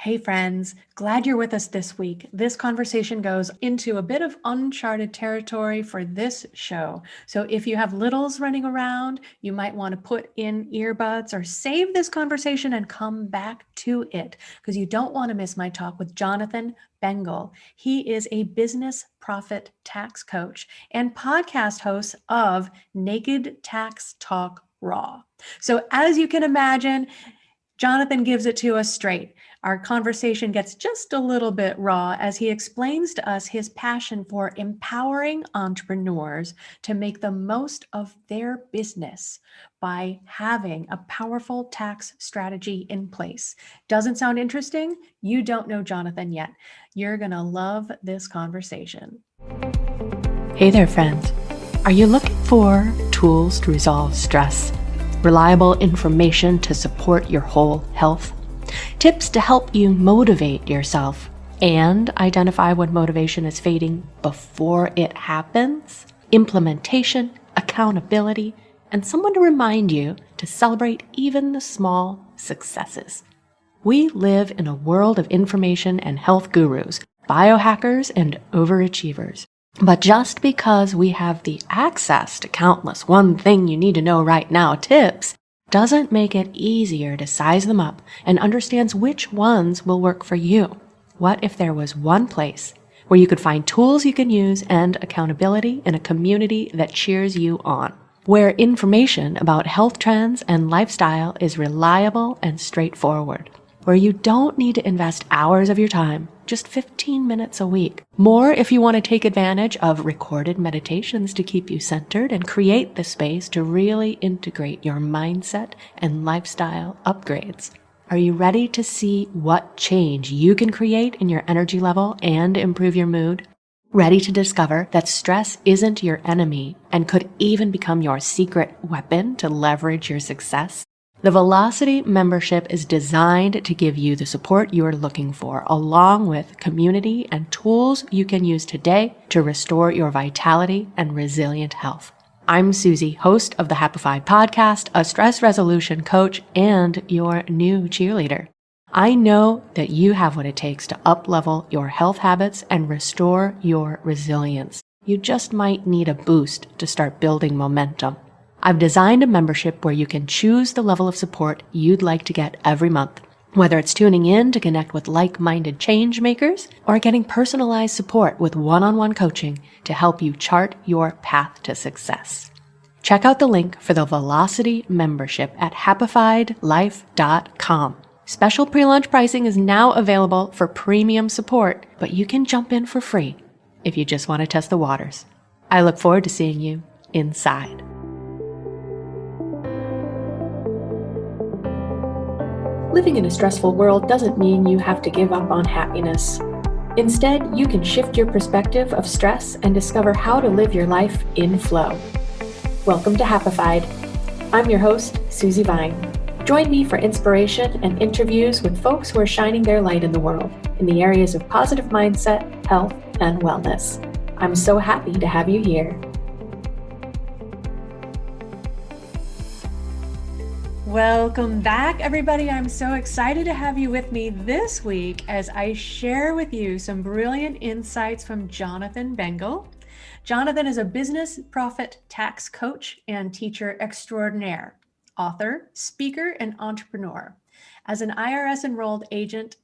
Hey friends, glad you're with us this week. This conversation goes into a bit of uncharted territory for this show. So if you have littles running around, you might want to put in earbuds or save this conversation and come back to it because you don't want to miss my talk with Jonathan Bengel. He is a business profit tax coach and podcast host of Naked Tax Talk Raw. So as you can imagine, Jonathan gives it to us straight. Our conversation gets just a little bit raw as he explains to us his passion for empowering entrepreneurs to make the most of their business by having a powerful tax strategy in place. Doesn't sound interesting? You don't know Jonathan yet. You're going to love this conversation. Hey there, friends. Are you looking for tools to resolve stress? Reliable information to support your whole health? Tips to help you motivate yourself and identify when motivation is fading before it happens? Implementation, accountability, and someone to remind you to celebrate even the small successes. We live in a world of information and health gurus, biohackers, and overachievers. But just because we have the access to countless one thing you need to know right now tips doesn't make it easier to size them up and understand which ones will work for you. What if there was one place where you could find tools you can use and accountability in a community that cheers you on, where information about health trends and lifestyle is reliable and straightforward, where you don't need to invest hours of your time, just 15 minutes a week. More if you want to take advantage of recorded meditations to keep you centered and create the space to really integrate your mindset and lifestyle upgrades. Are you ready to see what change you can create in your energy level and improve your mood? Ready to discover that stress isn't your enemy and could even become your secret weapon to leverage your success? The Velocity membership is designed to give you the support you're looking for, along with community and tools you can use today to restore your vitality and resilient health. I'm Susie, host of the Happify podcast, a stress resolution coach, and your new cheerleader. I know that you have what it takes to up-level your health habits and restore your resilience. You just might need a boost to start building momentum. I've designed a membership where you can choose the level of support you'd like to get every month, whether it's tuning in to connect with like-minded change makers or getting personalized support with one-on-one coaching to help you chart your path to success. Check out the link for the Velocity membership at happifiedlife.com. Special pre-launch pricing is now available for premium support, but you can jump in for free if you just want to test the waters. I look forward to seeing you inside. Living in a stressful world doesn't mean you have to give up on happiness. Instead, you can shift your perspective of stress and discover how to live your life in flow. Welcome to Happified. I'm your host, Susie Vine. Join me for inspiration and interviews with folks who are shining their light in the world in the areas of positive mindset, health, and wellness. I'm so happy to have you here. Welcome back, everybody. I'm so excited to have you with me this week as I share with you some brilliant insights from Jonathan Bengel. Jonathan is a business profit tax coach and teacher extraordinaire, author, speaker, and entrepreneur. As an IRS enrolled agent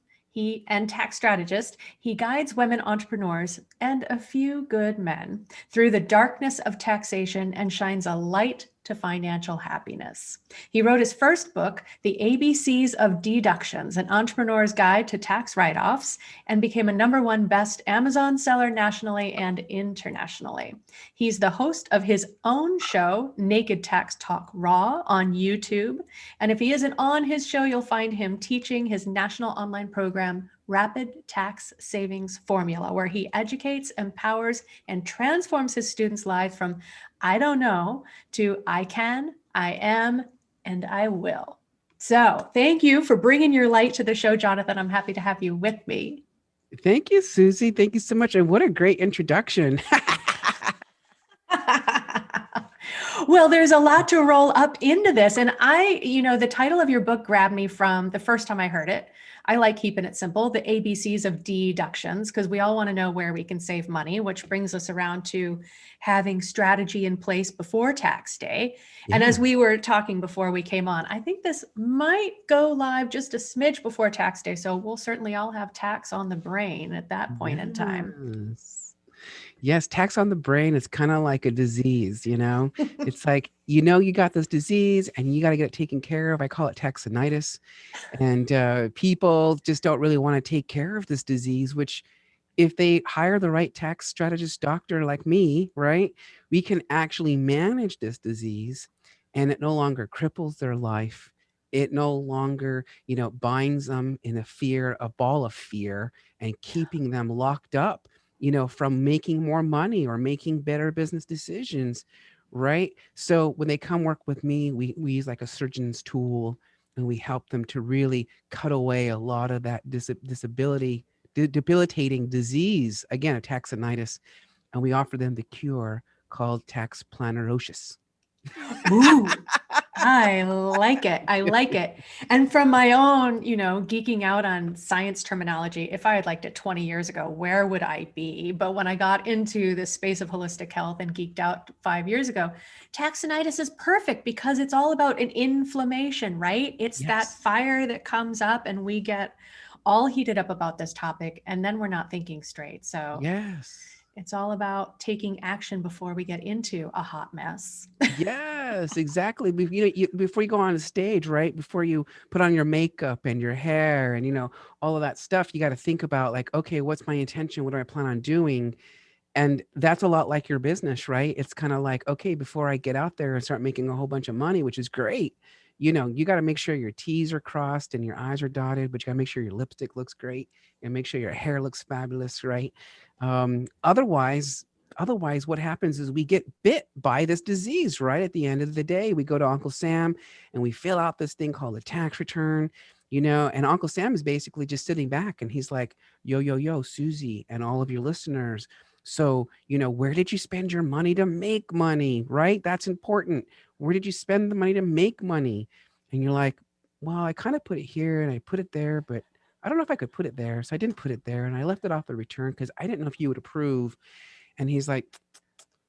and tax strategist, he guides women entrepreneurs and a few good men through the darkness of taxation and shines a light to financial happiness. He wrote his first book, The ABCs of Deductions, an entrepreneur's guide to tax write-offs, and became a #1 best Amazon seller nationally and internationally. He's the host of his own show, Naked Tax Talk Raw, on YouTube. And if he isn't on his show, you'll find him teaching his national online program, Rapid Tax Savings Formula, where he educates, empowers, and transforms his students' lives from I don't know to I can, I am, and I will. So thank you for bringing your light to the show, Jonathan. I'm happy to have you with me. Thank you, Susie. Thank you so much. And what a great introduction. Well, there's a lot to roll up into this. And the title of your book grabbed me from the first time I heard it. I like keeping it simple, the ABCs of deductions, because we all want to know where we can save money, which brings us around to having strategy in place before tax day. And as Yeah. we were talking before we came on, I think this might go live just a smidge before tax day. So we'll certainly all have tax on the brain at that point in time. Yes. Yes, tax on the brain is kind of like a disease, you know? It's like, you got this disease and you got to get it taken care of. I call it taxinitis. And people just don't really want to take care of this disease, which if they hire the right tax strategist doctor like me, right, we can actually manage this disease and it no longer cripples their life. It no longer, binds them in a ball of fear and keeping them locked up, from making more money or making better business decisions, right? So when they come work with me, we use like a surgeon's tool and we help them to really cut away a lot of that disability debilitating disease, again, a taxinitis, and we offer them the cure called tax planerocious. Ooh, I like it. I like it. And from my own, geeking out on science terminology, if I had liked it 20 years ago, where would I be? But when I got into the space of holistic health and geeked out 5 years ago, taxinitis is perfect because it's all about an inflammation, right? It's that Yes. fire that comes up and we get all heated up about this topic and then we're not thinking straight. So Yes. it's all about taking action before we get into a hot mess. Yes, exactly. Before you go on stage, right? Before you put on your makeup and your hair and all of that stuff, you got to think about like, okay, what's my intention? What do I plan on doing? And that's a lot like your business, right? It's kind of like, okay, before I get out there and start making a whole bunch of money, which is great, you got to make sure your T's are crossed and your I's are dotted, but you got to make sure your lipstick looks great and make sure your hair looks fabulous, right? Otherwise, what happens is we get bit by this disease, right? At the end of the day, we go to Uncle Sam and we fill out this thing called a tax return, and Uncle Sam is basically just sitting back and he's like, yo, yo, yo, Susie, and all of your listeners. So, where did you spend your money to make money, right? That's important. Where did you spend the money to make money? And you're like, well, I kind of put it here and I put it there, but I don't know if I could put it there. So I didn't put it there and I left it off the return because I didn't know if you would approve. And he's like,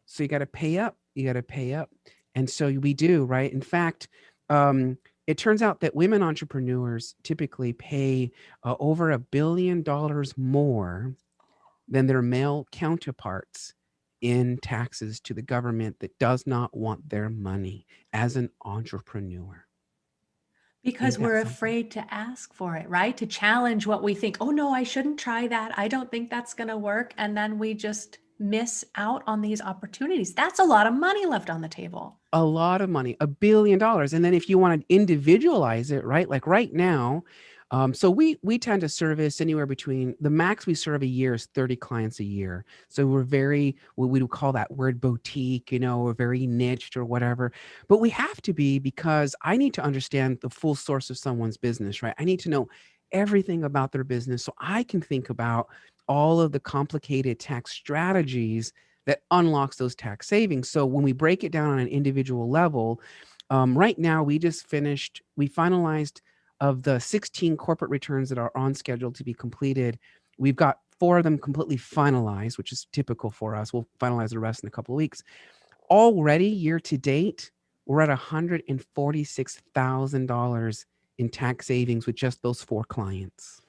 so you got to pay up. You got to pay up. And so we do, right? In fact, it turns out that women entrepreneurs typically pay over $1 billion more than their male counterparts in taxes to the government that does not want their money as an entrepreneur. Because Ain't that we're something? afraid to ask for it, right? To challenge what we think. Oh, no, I shouldn't try that. I don't think that's going to work. And then we just miss out on these opportunities. That's a lot of money left on the table. A lot of money, $1 billion. And then if you want to individualize it, right? Like right now, so we tend to service anywhere between the max we serve a year is 30 clients a year. So we're very, what we would call that word boutique, we're very niched or whatever. But we have to be because I need to understand the full source of someone's business, right? I need to know everything about their business so I can think about all of the complicated tax strategies that unlocks those tax savings. So when we break it down on an individual level, right now we finalized of the 16 corporate returns that are on schedule to be completed. We've got 4 of them completely finalized, which is typical for us. We'll finalize the rest in a couple of weeks. Already year to date, we're at $146,000 in tax savings with just those 4 clients.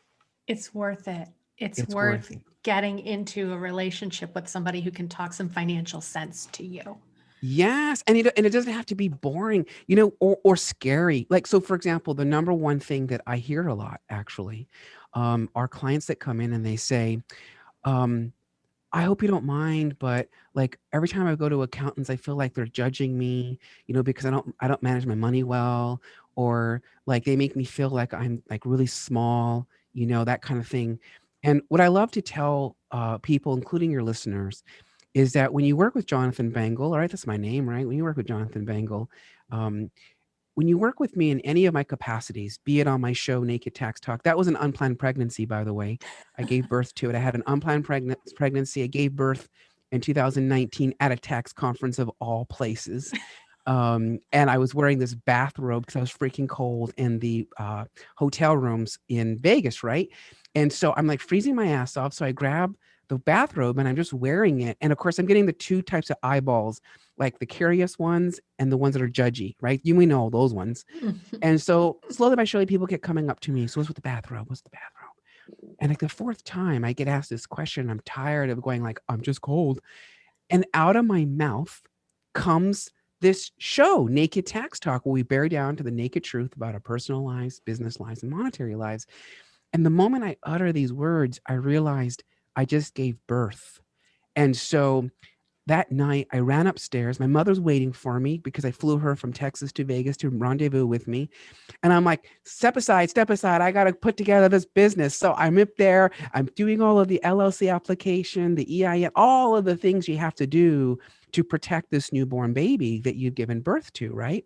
It's worth it. It's It's worth worth it. getting into a relationship with somebody who can talk some financial sense to you. Yes, and it doesn't have to be boring, or scary. Like, so for example, the number one thing that I hear a lot actually, are clients that come in and they say, um, I hope you don't mind, but like every time I go to accountants, I feel like they're judging me, because I don't manage my money well, or like they make me feel like I'm like really small, that kind of thing. And what I love to tell people, including your listeners, is that when you work with Jonathan Bengel, all right, that's my name, right? When you work with Jonathan Bengel, um, when you work with me in any of my capacities, be it on my show, Naked Tax Talk, that was an unplanned pregnancy, by the way. I gave birth to it. I had an unplanned pregnancy. I gave birth in 2019 at a tax conference of all places. And I was wearing this bathrobe because I was freaking cold in the hotel rooms in Vegas, right? And so I'm like freezing my ass off. So I grab the bathrobe and I'm just wearing it. And of course, I'm getting the two types of eyeballs, like the curious ones and the ones that are judgy, right? You may know those ones. And so slowly but surely, people get coming up to me. So what's with the bathrobe? What's the bathrobe? And like the fourth time I get asked this question, I'm tired of going like, I'm just cold. And out of my mouth comes this show, Naked Tax Talk, where we bear down to the naked truth about our personal lives, business lives, and monetary lives. And the moment I utter these words, I realized I just gave birth. And so that night, I ran upstairs. My mother's waiting for me because I flew her from Texas to Vegas to rendezvous with me. And I'm like, step aside, step aside. I got to put together this business. So I'm up there. I'm doing all of the LLC application, the EIN, all of the things you have to do to protect this newborn baby that you've given birth to, right?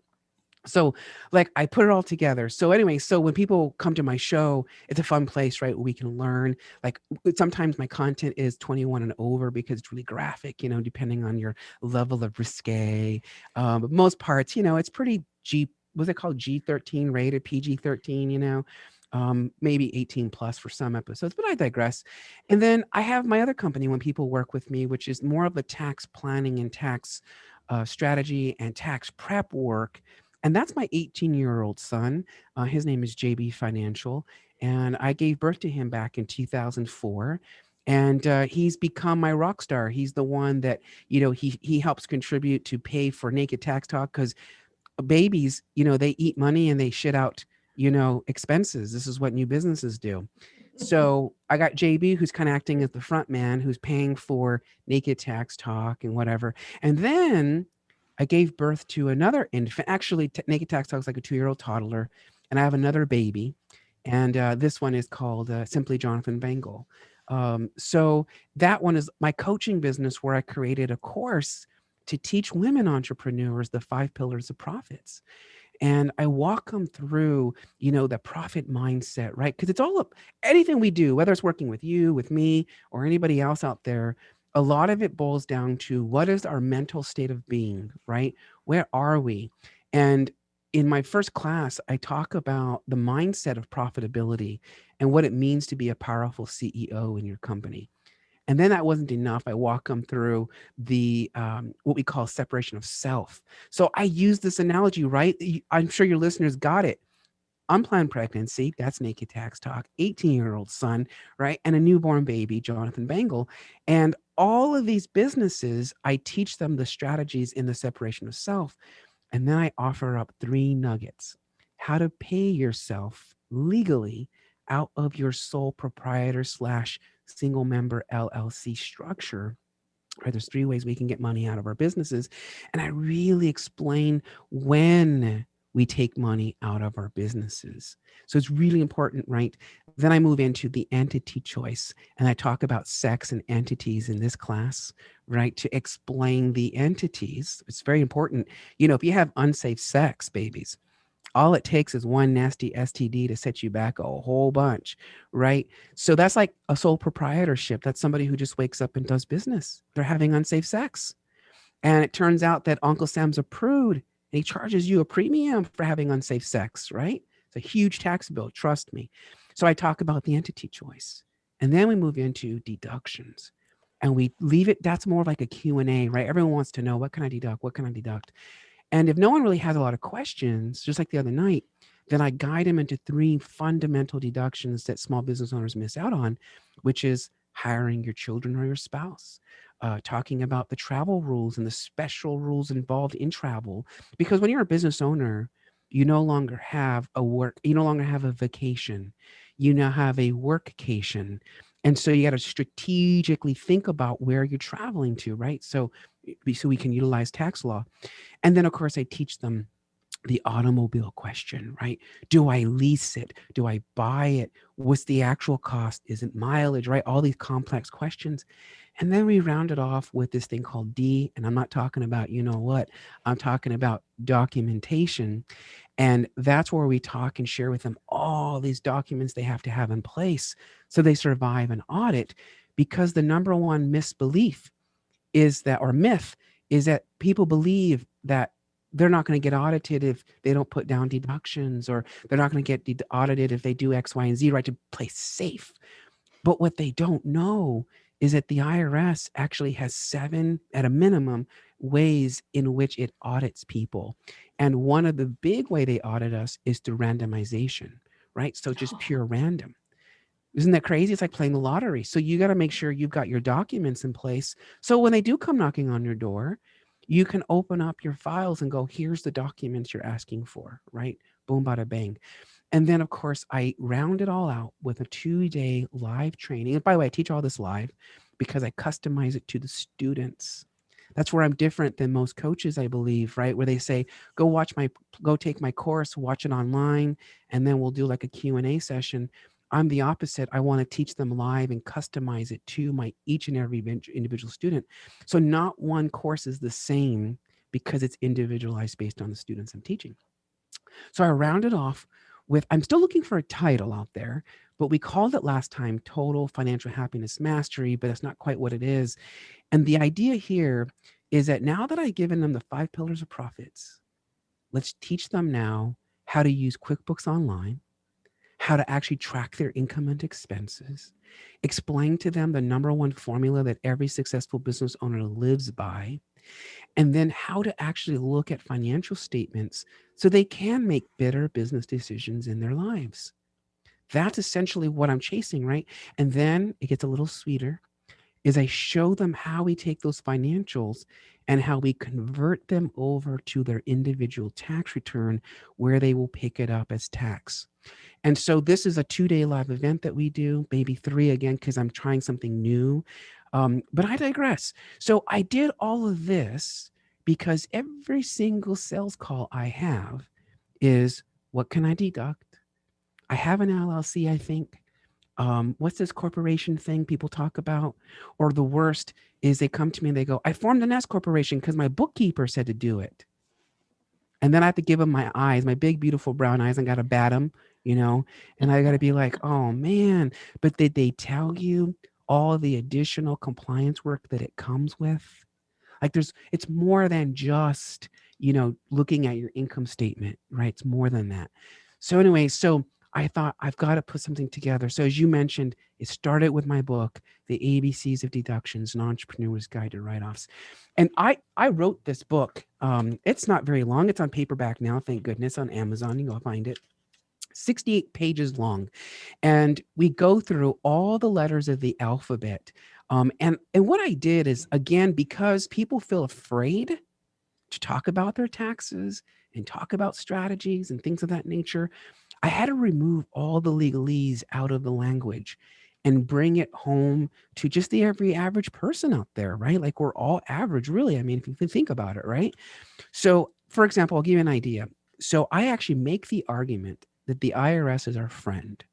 So like I put it all together. So anyway, so when people come to my show, it's a fun place, right? Where we can learn. Like sometimes my content is 21 and over because it's really graphic, depending on your level of risque. But most parts, it's pretty what's it called? G13 rated, PG13, maybe 18 plus for some episodes, but I digress. And then I have my other company when people work with me, which is more of the tax planning and tax strategy and tax prep work. And that's my 18-year-old son. His name is JB Financial. And I gave birth to him back in 2004. And he's become my rock star. He's the one that, he helps contribute to pay for Naked Tax Talk because babies, they eat money and they shit out, expenses. This is what new businesses do. So I got JB, who's kind of acting as the front man, who's paying for Naked Tax Talk and whatever. And then I gave birth to another infant. Actually, Naked Tax Talk is like a 2-year-old toddler, and I have another baby. And this one is called Simply Jonathan Bengel. So that one is my coaching business where I created a course to teach women entrepreneurs the 5 pillars of profits. And I walk them through, the profit mindset, right? Because it's all anything we do, whether it's working with you, with me, or anybody else out there, a lot of it boils down to what is our mental state of being, right? Where are we? And in my first class, I talk about the mindset of profitability and what it means to be a powerful CEO in your company. And then that wasn't enough. I walk them through the what we call separation of self. So I use this analogy, right? I'm sure your listeners got it. Unplanned pregnancy, that's Naked Tax Talk, 18-year-old son, right? And a newborn baby, Jonathan Bengel. And all of these businesses, I teach them the strategies in the separation of self. And then I offer up 3 nuggets. How to pay yourself legally out of your sole proprietor / single member LLC structure. Right, there's 3 ways we can get money out of our businesses. And I really explain when we take money out of our businesses. So it's really important, right? Then I move into the entity choice and I talk about sex and entities in this class, right? To explain the entities. It's very important. If you have unsafe sex, babies, all it takes is one nasty STD to set you back a whole bunch, right? So that's like a sole proprietorship. That's somebody who just wakes up and does business. They're having unsafe sex. And it turns out that Uncle Sam's a prude and he charges you a premium for having unsafe sex, right? It's a huge tax bill, trust me. So I talk about the entity choice. And then we move into deductions. And we leave it, that's more of like a Q&A, right? Everyone wants to know, what can I deduct? What can I deduct? And if no one really has a lot of questions, just like the other night, then I guide them into 3 fundamental deductions that small business owners miss out on, which is hiring your children or your spouse, talking about the travel rules and the special rules involved in travel. Because when you're a business owner, you no longer have you no longer have a vacation. You now have a workcation. And so you got to strategically think about where you're traveling to, right? So we can utilize tax law. And then, of course, I teach them the automobile question, right? Do I lease it? Do I buy it? What's the actual cost? Is it mileage, right? All these complex questions. And then we round it off with this thing called D. And I'm not talking about, what, I'm talking about documentation. And that's where we talk and share with them all these documents they have to have in place so they survive an audit. Because the number one misbelief is that, or myth, is that people believe that they're not going to get audited if they don't put down deductions, or they're not going to get audited if they do X, Y, and Z, right? To play safe. But what they don't know is that the IRS actually has 7, at a minimum, ways in which it audits people. And one of the big way they audit us is through randomization, right? So just pure random. Isn't that crazy? It's like playing the lottery. So you got to make sure you've got your documents in place. So when they do come knocking on your door, you can open up your files and go, here's the documents you're asking for, right? Boom, bada bang. And then, of course, I round it all out with a 2-day live training. And by the way, I teach all this live because I customize it to the students. That's where I'm different than most coaches, I believe, right? Where they say, go take my course, watch it online, and then we'll do like a Q&A session. I'm the opposite. I want to teach them live and customize it to each and every individual student. So not one course is the same because it's individualized based on the students I'm teaching. So I rounded off with, I'm still looking for a title out there, but we called it last time Total Financial Happiness Mastery, but that's not quite what it is. And the idea here is that now that I've given them the 5 pillars of profits, let's teach them now how to use QuickBooks Online, how to actually track their income and expenses, explain to them the #1 formula that every successful business owner lives by, and then how to actually look at financial statements so they can make better business decisions in their lives. That's essentially what I'm chasing, right? And then it gets a little sweeter, is I show them how we take those financials and how we convert them over to their individual tax return, where they will pick it up as tax. And so this is a 2-day live event that we do, maybe 3 again, because I'm trying something new. But I digress. So I did all of this because every single sales call I have is, what can I deduct? I have an LLC, I think. What's this corporation thing people talk about? Or the worst is they come to me and they go, I formed an S corporation because my bookkeeper said to do it. And then I have to give them my eyes, my big, beautiful brown eyes, and got to bat them, and I got to be like, oh man, but did they tell you all the additional compliance work that it comes with? Like it's more than just, looking at your income statement, right? It's more than that. So anyway, I thought I've got to put something together. So as you mentioned, it started with my book, The ABCs of Deductions, An Entrepreneur's Guide to Write-Offs. And I wrote this book. It's not very long. It's on paperback now, thank goodness, on Amazon. You can go find it. 68 pages long. And we go through all the letters of the alphabet. And what I did is, again, because people feel afraid to talk about their taxes and talk about strategies and things of that nature, I had to remove all the legalese out of the language and bring it home to just the every average person out there, right? Like we're all average, really. I mean, if you think about it, right? So, for example, I'll give you an idea. So I actually make the argument that the IRS is our friend.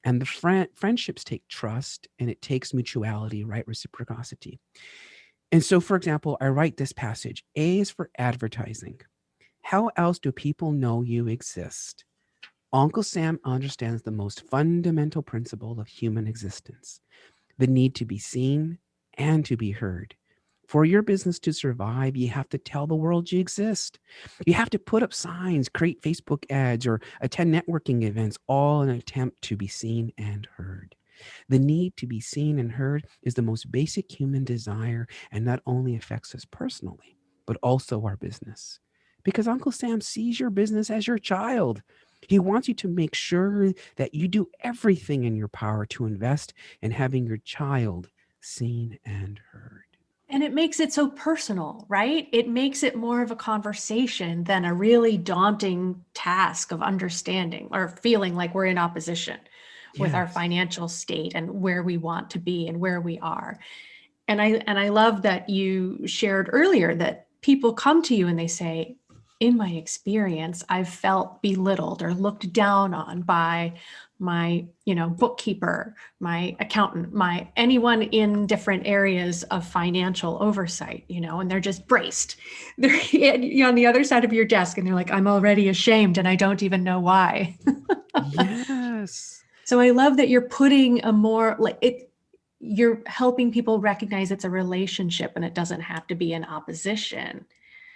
And the friendships take trust, and it takes mutuality, right? Reciprocity. And so, for example, I write this passage. A is for advertising. How else do people know you exist? Uncle Sam understands the most fundamental principle of human existence, the need to be seen and to be heard. For your business to survive, you have to tell the world you exist. You have to put up signs, create Facebook ads, or attend networking events, all in an attempt to be seen and heard. The need to be seen and heard is the most basic human desire, and not only affects us personally, but also our business. Because Uncle Sam sees your business as your child. He wants you to make sure that you do everything in your power to invest in having your child seen and heard. And it makes it so personal, right? It makes it more of a conversation than a really daunting task of understanding or feeling like we're in opposition with our Yes. financial state and where we want to be and where we are. And I love that you shared earlier that people come to you and they say, in my experience, I've felt belittled or looked down on by my, bookkeeper, my accountant, anyone in different areas of financial oversight, and they're just braced. They're on the other side of your desk and they're like, I'm already ashamed and I don't even know why. Yes. So I love that you're putting a more you're helping people recognize it's a relationship and it doesn't have to be in opposition.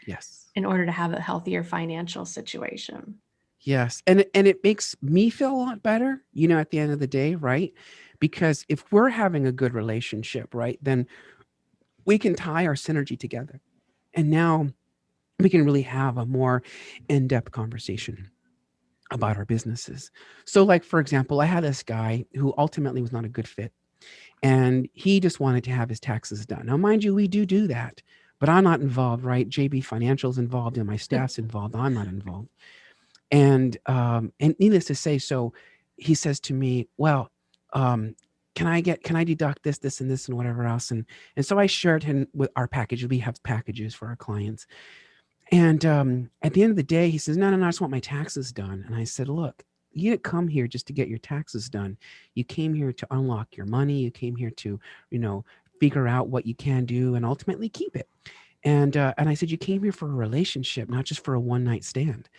Yes. in order to have a healthier financial situation. Yes. And it makes me feel a lot better, at the end of the day, right? Because if we're having a good relationship, right, then we can tie our synergy together. And now we can really have a more in-depth conversation about our businesses. So like for example, I had this guy who ultimately was not a good fit, and he just wanted to have his taxes done. Now mind you, we do that, but I'm not involved, right? JB Financial's involved and my staff's involved. I'm not involved. And needless to say, so he says to me, well, um, can I deduct this and this and whatever else? And so I shared him with our package. We have packages for our clients. And at the end of the day, he says, no, I just want my taxes done. And I said, look, you didn't come here just to get your taxes done. You came here to unlock your money. You came here to, figure out what you can do and ultimately keep it. And I said, you came here for a relationship, not just for a one night stand.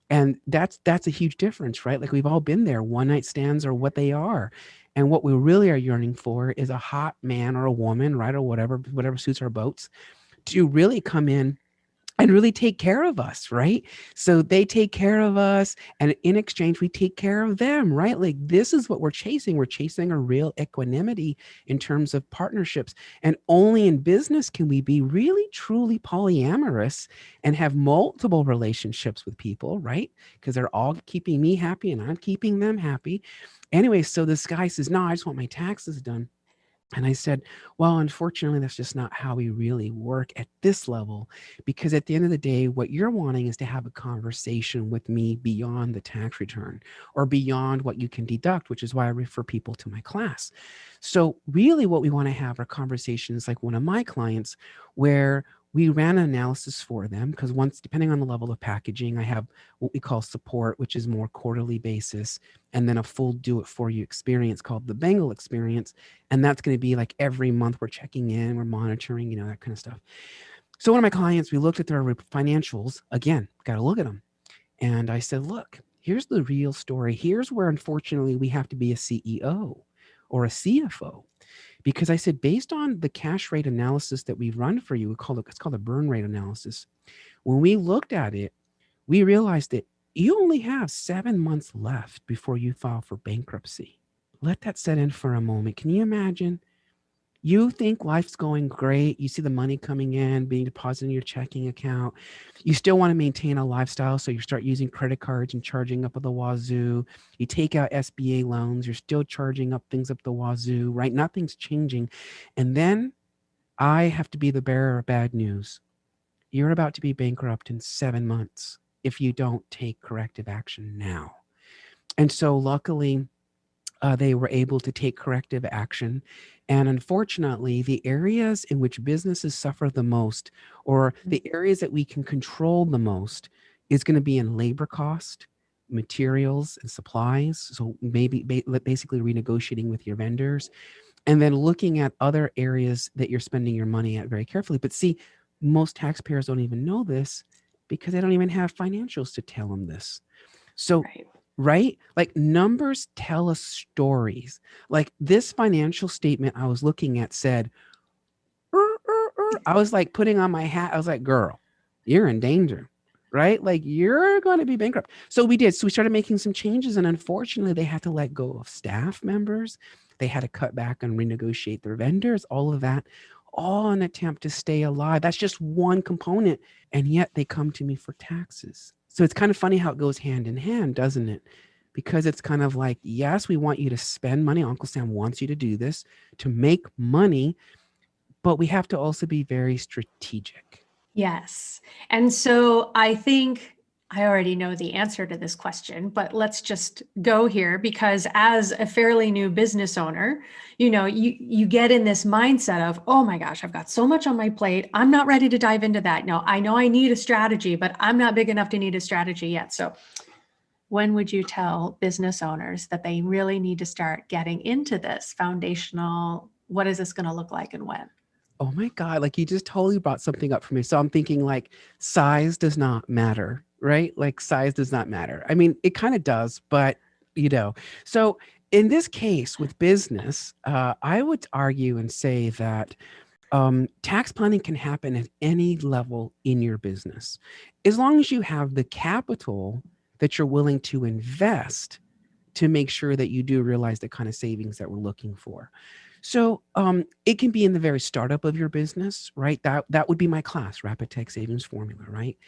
And that's a huge difference, right? Like we've all been there. One night stands are what they are. And what we really are yearning for is a hot man or a woman, right? Or whatever suits our boats, to really come in and really take care of us, right? So they take care of us, and in exchange, we take care of them, right? Like this is what we're chasing. We're chasing a real equanimity in terms of partnerships. And only in business can we be really, truly polyamorous and have multiple relationships with people, right? Because they're all keeping me happy and I'm keeping them happy. Anyway, so this guy says, no, I just want my taxes done. And I said, well, unfortunately, that's just not how we really work at this level. Because at the end of the day, what you're wanting is to have a conversation with me beyond the tax return or beyond what you can deduct, which is why I refer people to my class. So really what we want to have are conversations like one of my clients where we ran an analysis for them, because once, depending on the level of packaging, I have what we call support, which is more quarterly basis, and then a full do-it-for-you experience called the Bengel experience. And that's going to be like every month we're checking in, we're monitoring, that kind of stuff. So one of my clients, we looked at their financials. Again, got to look at them. And I said, look, here's the real story. Here's where, unfortunately, we have to be a CEO or a CFO. Because I said, based on the cash rate analysis that we've run for you, it's called a burn rate analysis. When we looked at it, we realized that you only have 7 months left before you file for bankruptcy. Let that set in for a moment. Can you imagine? You think life's going great. You see the money coming in, being deposited in your checking account. You still want to maintain a lifestyle, so you start using credit cards and charging up at the wazoo. You take out SBA loans. You're still charging up things up the wazoo, right? Nothing's changing. And then I have to be the bearer of bad news. You're about to be bankrupt in 7 months if you don't take corrective action now. And so luckily, they were able to take corrective action. And unfortunately, the areas in which businesses suffer the most, or the areas that we can control the most, is going to be in labor cost, materials, and supplies. So maybe basically renegotiating with your vendors, and then looking at other areas that you're spending your money at very carefully. But see, most taxpayers don't even know this because they don't even have financials to tell them this. So Right. right? Like numbers tell us stories. Like this financial statement I was looking at said, I was like putting on my hat. I was like, girl, you're in danger, right? Like you're going to be bankrupt. So we did. So we started making some changes. And unfortunately, they had to let go of staff members. They had to cut back and renegotiate their vendors, all of that, all in an attempt to stay alive. That's just one component. And yet they come to me for taxes. So it's kind of funny how it goes hand in hand, doesn't it? Because it's kind of like, yes, we want you to spend money. Uncle Sam wants you to do this to make money, but we have to also be very strategic. Yes. And so I think I already know the answer to this question, but let's just go here because as a fairly new business owner, you get in this mindset of, oh my gosh, I've got so much on my plate. I'm not ready to dive into that. Now, I know I need a strategy, but I'm not big enough to need a strategy yet. So when would you tell business owners that they really need to start getting into this foundational? What is this going to look like and when? Oh my God, like you just totally brought something up for me. So I'm thinking like size does not matter, right? Like size does not matter. I mean, it kind of does, but so in this case with business, I would argue and say that Tax planning can happen at any level in your business. As long as you have the capital that you're willing to invest to make sure that you do realize the kind of savings that we're looking for. So it can be in the very startup of your business, right? That would be my class, Rapid Tax Savings Formula, right?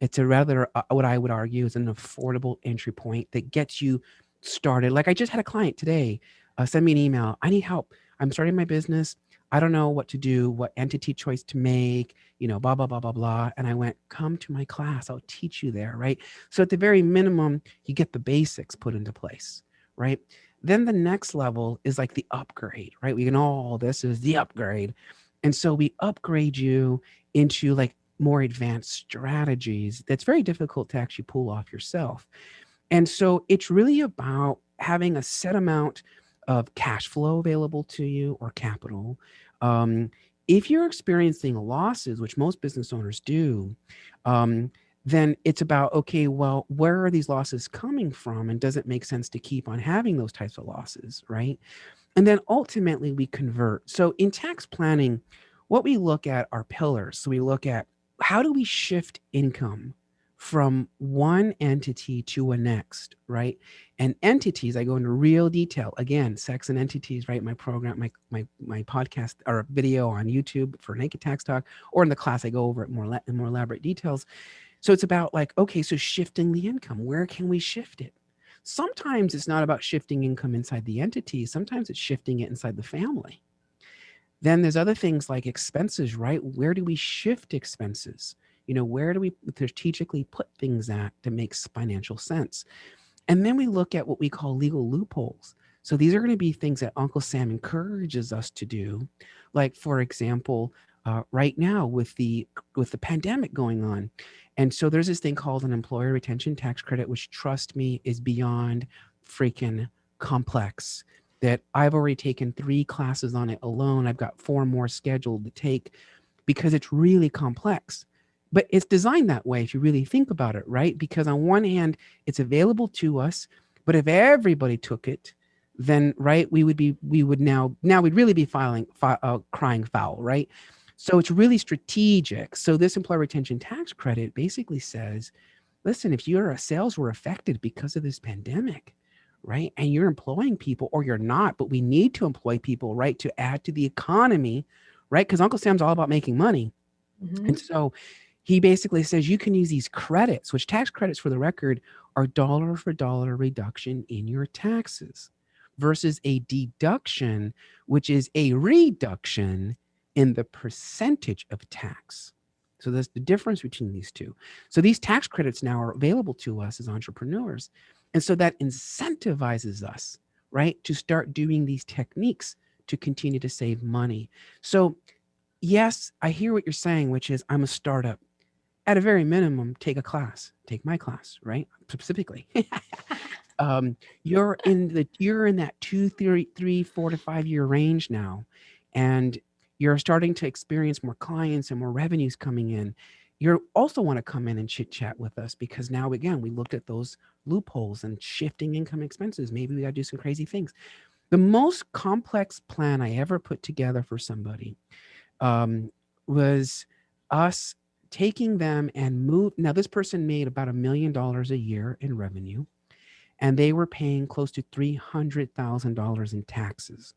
It's a rather, what I would argue is an affordable entry point that gets you started. Like I just had a client today send me an email. I need help. I'm starting my business. I don't know what to do, what entity choice to make, blah, blah, blah, blah, blah. And I went, come to my class. I'll teach you there, right? So at the very minimum, you get the basics put into place, right? Then the next level is like the upgrade, right? We can this is the upgrade. And so we upgrade you into like more advanced strategies that's very difficult to actually pull off yourself. And so it's really about having a set amount of cash flow available to you or capital. If you're experiencing losses, which most business owners do, then it's about, okay, well, where are these losses coming from? And does it make sense to keep on having those types of losses, right? And then ultimately we convert. So in tax planning, what we look at are pillars. So we look at how do we shift income from one entity to a next, right? And entities, I go into real detail. Again, sex and entities, right? My program, my podcast or video on YouTube for Naked Tax Talk, or in the class, I go over it in more elaborate details. So it's about like, okay, so shifting the income, where can we shift it? Sometimes it's not about shifting income inside the entity. Sometimes it's shifting it inside the family. Then there's other things like expenses, right? Where do we shift expenses? Where do we strategically put things at that makes financial sense? And then we look at what we call legal loopholes. So these are going to be things that Uncle Sam encourages us to do. Like, for example, right now with the pandemic going on. And so there's this thing called an employer retention tax credit, which, trust me, is beyond freaking complex. That I've already taken 3 classes on it alone. I've got 4 more scheduled to take because it's really complex. But it's designed that way if you really think about it, right? Because on one hand, it's available to us, but if everybody took it, then right, we'd really be crying foul, right? So it's really strategic. So this employer retention tax credit basically says, listen, if your sales were affected because of this pandemic, right, and you're employing people, or you're not, but we need to employ people, right, to add to the economy, right? Because Uncle Sam's all about making money. Mm-hmm. And so he basically says you can use these credits, which tax credits, for the record, are dollar for dollar reduction in your taxes, versus a deduction, which is a reduction in the percentage of tax. So that's the difference between these two. So these tax credits now are available to us as entrepreneurs. And so that incentivizes us, right, to start doing these techniques to continue to save money. So yes, I hear what you're saying, which is I'm a startup. At a very minimum, take a class, take my class, right? Specifically. You're in that 2, 3, 4 to 5 year range now, and you're starting to experience more clients and more revenues coming in. You also want to come in and chit chat with us, because now, again, we looked at those loopholes and shifting income expenses. Maybe we got to do some crazy things. The most complex plan I ever put together for somebody was us taking them and move. Now, this person made about $1 million a year in revenue, and they were paying close to $300,000 in taxes.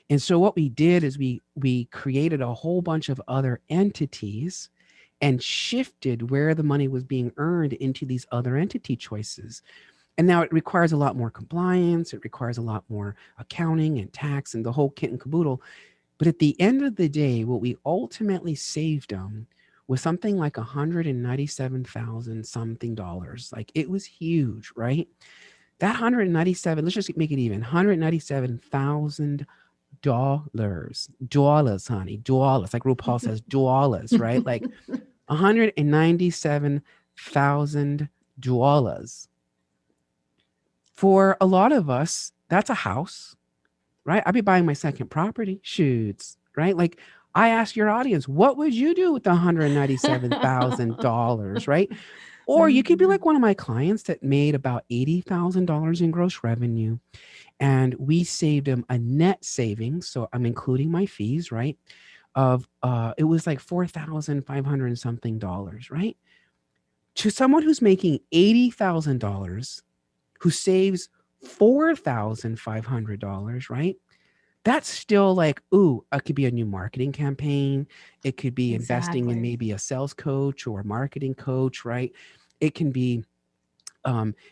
And so what we did is we created a whole bunch of other entities and shifted where the money was being earned into these other entity choices. And now it requires a lot more compliance. It requires a lot more accounting and tax and the whole kit and caboodle. But at the end of the day, what we ultimately saved them was something like $197,000 something dollars. Like, it was huge, right? That 197, let's just make it even, $197,000, dollars, honey, dollars. Like RuPaul says, dollars, right? Like $197,000. For a lot of us, that's a house, right? I'd be buying my second property, shoots, right? Like, I ask your audience, what would you do with the $197,000, right? Or you could be like one of my clients that made about $80,000 in gross revenue, and we saved them a net savings. So I'm including my fees, right, of it was like $4,500 and something dollars, right? To someone who's making $80,000, who saves $4,500, right? That's still like, ooh, it could be a new marketing campaign. It could be investing in Exactly. maybe a sales coach or a marketing coach, right? It can be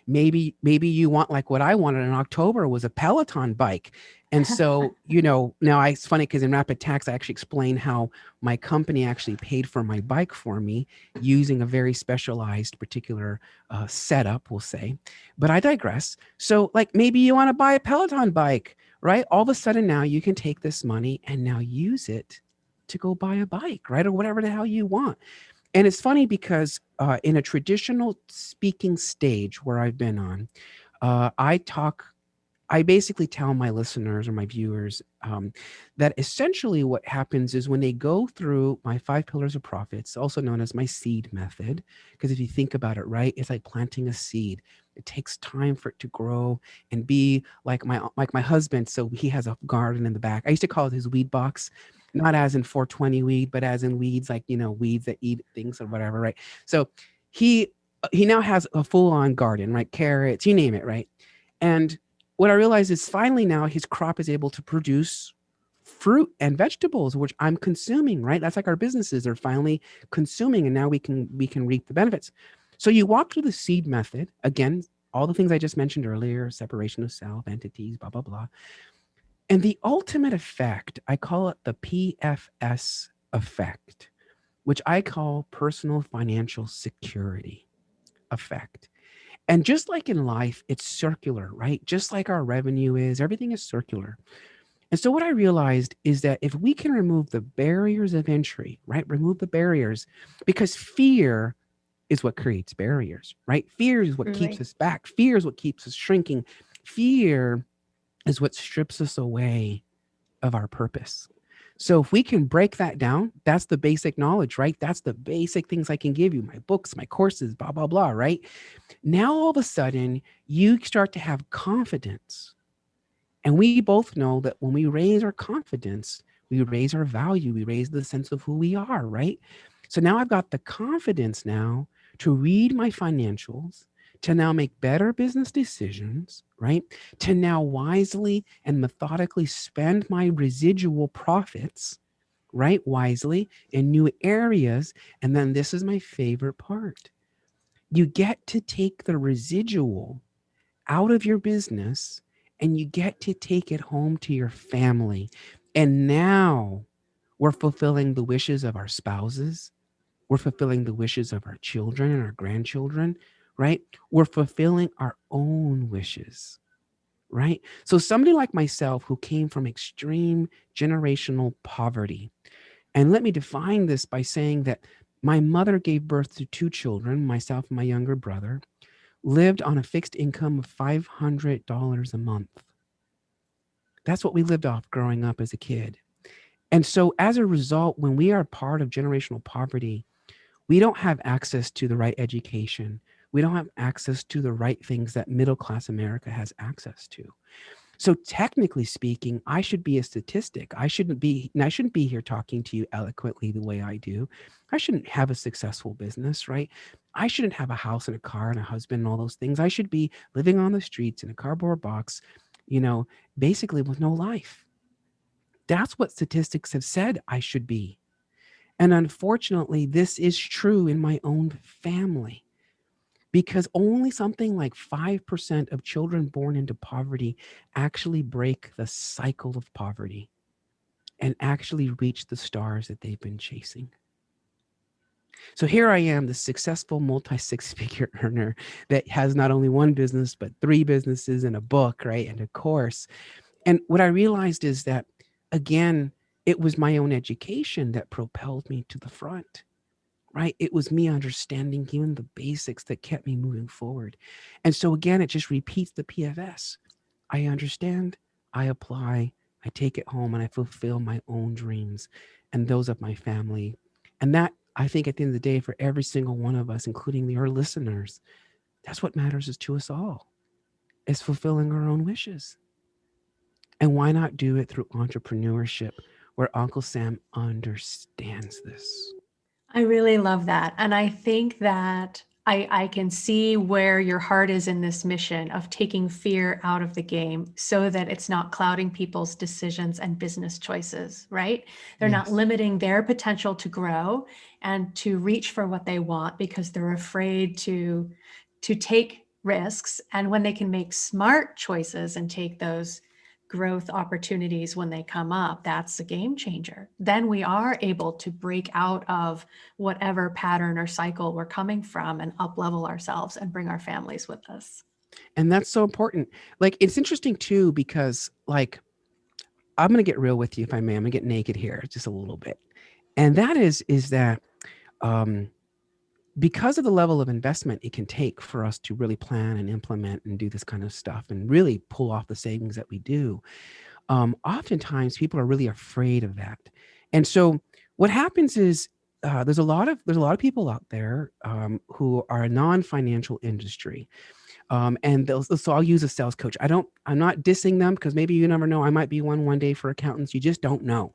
maybe you want, like what I wanted in October was a Peloton bike. And so, now it's funny because in Rapid Tax, I actually explain how my company actually paid for my bike for me using a very specialized particular setup, we'll say. But I digress. So like maybe you want to buy a Peloton bike, right? All of a sudden now you can take this money and now use it to go buy a bike, right? Or whatever the hell you want. And it's funny because in a traditional speaking stage where I've been on, I talk, I basically tell my listeners or my viewers that essentially what happens is when they go through my 5 pillars of profits, also known as my seed method, because if you think about it, right, it's like planting a seed. It takes time for it to grow and be like my husband. So he has a garden in the back. I used to call it his weed box, not as in 420 weed, but as in weeds, like weeds that eat things or whatever, right? So he he now has a full on garden, right? Carrots, you name it, right? And what I realized is finally now his crop is able to produce fruit and vegetables, which I'm consuming, right? That's like our businesses are finally consuming, and now we can reap the benefits. So you walk through the seed method again, all the things I just mentioned earlier, separation of self, entities, blah blah blah. And the ultimate effect, I call it the PFS effect, which I call personal financial security effect. And just like in life, it's circular, right? Just like our revenue is, everything is circular. And so what I realized is that if we can remove the barriers of entry, right? Remove the barriers, because fear is what creates barriers, right? Fear is what keeps Truly. us back. Fear is what keeps us shrinking. Fear is what strips us away of our purpose. So if we can break that down, that's the basic knowledge, right? That's the basic things I can give you, my books, my courses, blah, blah, blah, right? Now all of a sudden you start to have confidence. And we both know that when we raise our confidence, we raise our value, we raise the sense of who we are, right? So now I've got the confidence now to read my financials, to now make better business decisions, right? To now wisely and methodically spend my residual profits, right? Wisely in new areas. And then this is my favorite part. You get to take the residual out of your business and you get to take it home to your family. And now we're fulfilling the wishes of our spouses. We're fulfilling the wishes of our children and our grandchildren, right? We're fulfilling our own wishes, right? So somebody like myself who came from extreme generational poverty, and let me define this by saying that my mother gave birth to 2 children, myself and my younger brother, lived on a fixed income of $500 a month. That's what we lived off growing up as a kid. And so as a result, when we are part of generational poverty, we don't have access to the right education. We don't have access to the right things that middle class America has access to. So technically speaking, I should be a statistic. I shouldn't be here talking to you eloquently the way I do. I shouldn't have a successful business, right? I shouldn't have a house and a car and a husband and all those things. I should be living on the streets in a cardboard box, you know, basically with no life. That's what statistics have said I should be. And unfortunately, this is true in my own family because only something like 5% of children born into poverty actually break the cycle of poverty and actually reach the stars that they've been chasing. So here I am, the successful multi six figure earner that has not only one business, but 3 businesses and a book, right? And a course. And what I realized is that, again, it was my own education that propelled me to the front, right? It was me understanding even the basics that kept me moving forward. And so again, it just repeats the PFS. I understand, I apply, I take it home, and I fulfill my own dreams and those of my family. And that, I think, at the end of the day, for every single one of us, including your listeners, that's what matters is to us all, is fulfilling our own wishes. And why not do it through entrepreneurship where Uncle Sam understands this. I really love that. And I think that I can see where your heart is in this mission of taking fear out of the game so that it's not clouding people's decisions and business choices, right? They're not Yes. limiting their potential to grow and to reach for what they want because they're afraid to take risks. And when they can make smart choices and take those growth opportunities when they come up, that's a game changer. Then we are able to break out of whatever pattern or cycle we're coming from and up level ourselves and bring our families with us. And that's so important. Like, it's interesting too, because like, I'm going to get real with you if I may. I'm going to get naked here just a little bit. And that is that um, because of the level of investment it can take for us to really plan and implement and do this kind of stuff and really pull off the savings that we do, oftentimes people are really afraid of that. And so what happens is there's a lot of people out there who are a non-financial industry. And so I'll use a sales coach. I'm not dissing them because maybe you never know. I might be one day for accountants. You just don't know.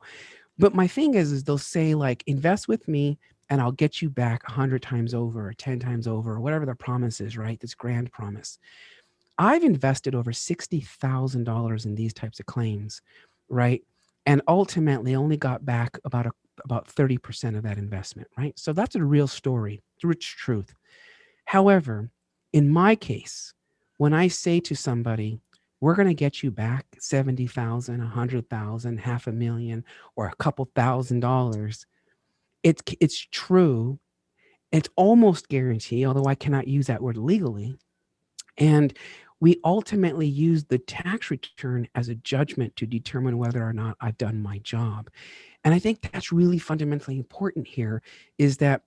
But my thing is they'll say like, invest with me and I'll get you back 100 times over or 10 times over or whatever their promise is, right? This grand promise. I've invested over $60,000 in these types of claims, right? And ultimately only got back about 30% of that investment, right? So that's a real story. It's a rich truth. However, in my case, when I say to somebody, we're going to get you back 70,000, 100,000, half a million, or a couple $1,000s, it's true. It's almost guaranteed, although I cannot use that word legally. And we ultimately use the tax return as a judgment to determine whether or not I've done my job. And I think that's really fundamentally important here is that,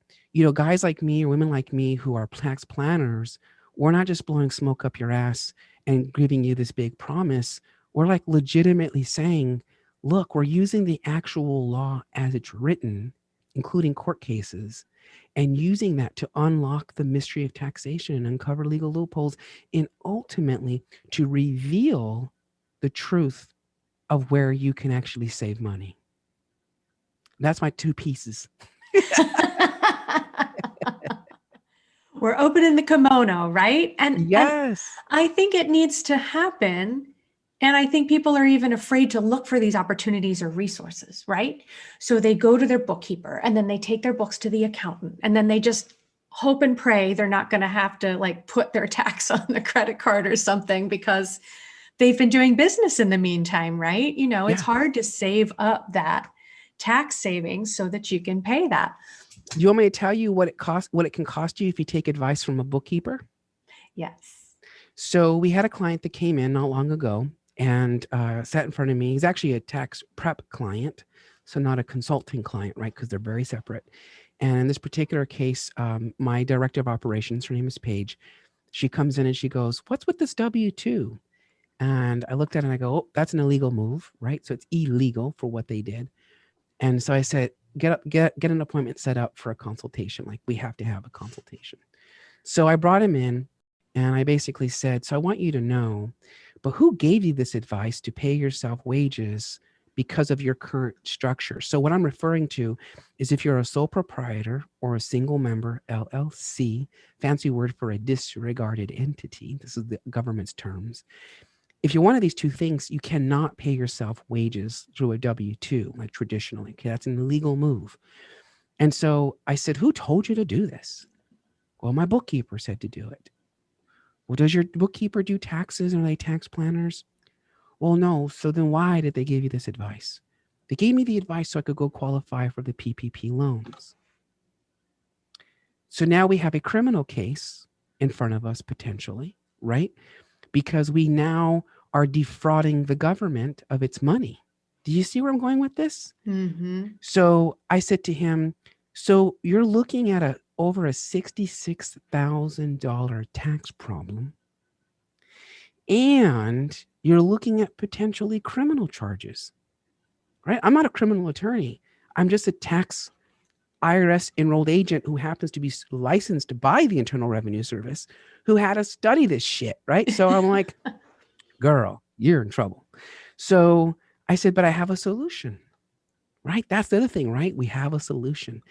guys like me or women like me who are tax planners, we're not just blowing smoke up your ass and giving you this big promise. We're like legitimately saying, look, we're using the actual law as it's written, including court cases, and using that to unlock the mystery of taxation and uncover legal loopholes and ultimately to reveal the truth of where you can actually save money. That's my two pieces. We're opening the kimono, right? And Yes. I think it needs to happen. And I think people are even afraid to look for these opportunities or resources, right? So they go to their bookkeeper and then they take their books to the accountant and then they just hope and pray they're not going to have to like put their tax on the credit card or something because they've been doing business in the meantime, right? It's hard to save up that tax savings so that you can pay that. Do you want me to tell you what it can cost you if you take advice from a bookkeeper? Yes. So we had a client that came in not long ago and sat in front of me. He's actually a tax prep client, so not a consulting client, right? Because they're very separate. And in this particular case, my director of operations, her name is Paige, she comes in and she goes, "What's with this W-2?" And I looked at it and I go, "Oh, that's an illegal move, right? So it's illegal for what they did." And so I said, get an appointment set up for a consultation. Like, we have to have a consultation. So I brought him in and I basically said, so I want you to know, but who gave you this advice to pay yourself wages because of your current structure? So what I'm referring to is if you're a sole proprietor or a single member LLC, fancy word for a disregarded entity. This is the government's terms. If you're one of these two things, you cannot pay yourself wages through a W-2, like traditionally. Okay, that's an illegal move. And so I said, who told you to do this? Well, my bookkeeper said to do it. Well, does your bookkeeper do taxes? Are they tax planners? Well, no. So then why did they give you this advice? They gave me the advice so I could go qualify for the PPP loans. So now we have a criminal case in front of us potentially, right? Because we now are defrauding the government of its money. Do you see where I'm going with this? Mm-hmm. So I said to him, so you're looking at over a $66,000 tax problem, and you're looking at potentially criminal charges, right? I'm not a criminal attorney. I'm just a tax IRS enrolled agent who happens to be licensed by the Internal Revenue Service, who had to study this shit, right? So I'm like, girl, you're in trouble. So I said, but I have a solution. right? That's the other thing, right? We have a solution.